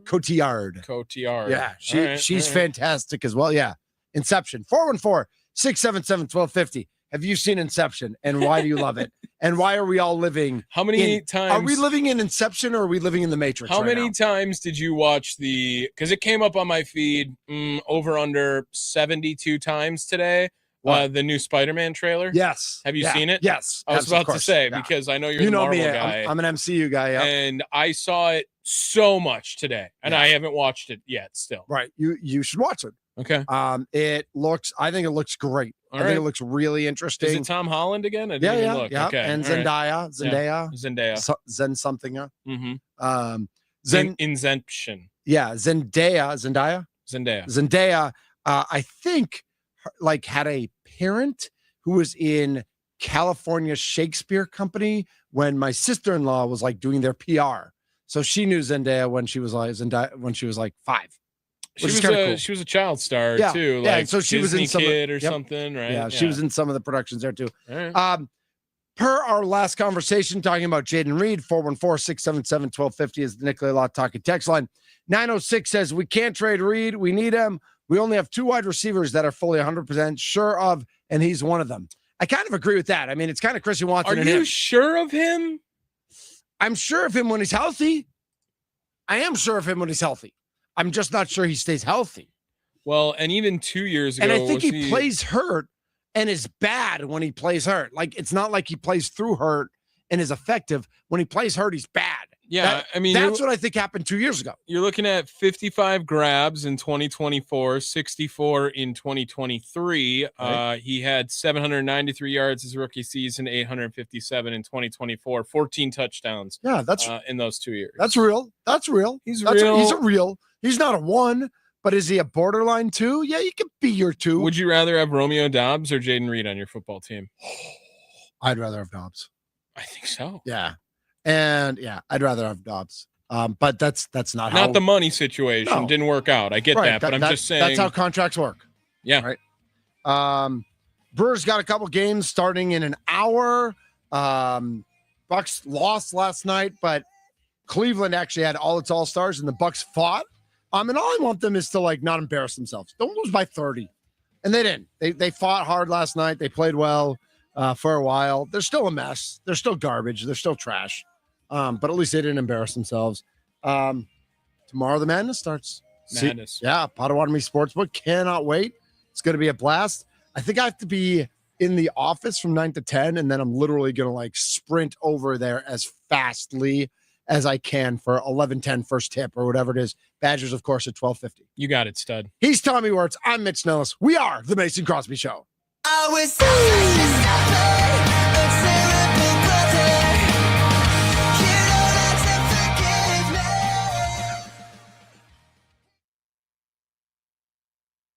Cotillard. Yeah. She's fantastic as well. Yeah. Inception. 414-677-1250. Have you seen Inception? And why do you love it? And why are we all living? How many times are we living in Inception or are we living in the Matrix? How many times did you watch because it came up on my feed over under 72 times today? The new Spider-Man trailer. Yes. Have you seen it? Yes. I was about to say because I know you're the Marvel guy. I'm an MCU guy. Yep. And I saw it so much today, and I haven't watched it yet. Still, right? You should watch it. Okay. I think it looks great. I think it looks really interesting. Is it Tom Holland again? I didn't even look. Yeah. Okay. And Zendaya. Zen something. Mm-hmm. Inception. Yeah. Zendaya. I think had a parent who was in California Shakespeare Company when my sister-in-law was like doing their PR. So she knew Zendaya when she was like 5. She was a child star too. So she was in some Kid or something, right? Yeah, she was in some of the productions there too. Right. Per our last conversation talking about Jaden Reed, 414-677-1250 is the Nicolay Law Talking text line. 906 says we can't trade Reed. We need him. We only have 2 wide receivers that are fully 100% sure of, and he's one of them. I kind of agree with that. I mean, it's kind of Christian Watson. Are you sure of him? I'm sure of him when he's healthy. I am sure of him when he's healthy. I'm just not sure he stays healthy. Well, and even 2 years ago, and I think he plays hurt and is bad when he plays hurt. Like, it's not like he plays through hurt and is effective. When he plays hurt, he's bad. Yeah, that's what I think happened 2 years ago. You're looking at 55 grabs in 2024, 64 in 2023. Right. He had 793 yards his rookie season, 857 in 2024, 14 touchdowns. Yeah, that's in those 2 years. That's real. He's a real. He's not a 1, but is he a borderline 2? Yeah, he could be your 2. Would you rather have Romeo Doubs or Jaden Reed on your football team? I'd rather have Doubs. I think so. Yeah. And I'd rather have Dobbs. But that's not the money situation. No. Didn't work out. I get that, but I'm just saying that's how contracts work. Yeah. Right. Brewers got a couple games starting in an hour. Bucks lost last night, but Cleveland actually had all its all-stars and the Bucks fought. And all I want them is to not embarrass themselves. Don't lose by 30. And they didn't. They fought hard last night. They played well for a while. They're still a mess. They're still garbage. They're still trash. But at least they didn't embarrass themselves. Tomorrow the madness starts. Madness. Potawatomi Sportsbook. Cannot wait. It's going to be a blast. I think I have to be in the office from 9 to 10, and then I'm literally going to sprint over there as fastly as I can for 11:10 first tip or whatever it is. Badgers, of course, at 12:50. You got it, stud. He's Tommy Wirtz. I'm Mitch Nellis. We are the Mason Crosby Show. I was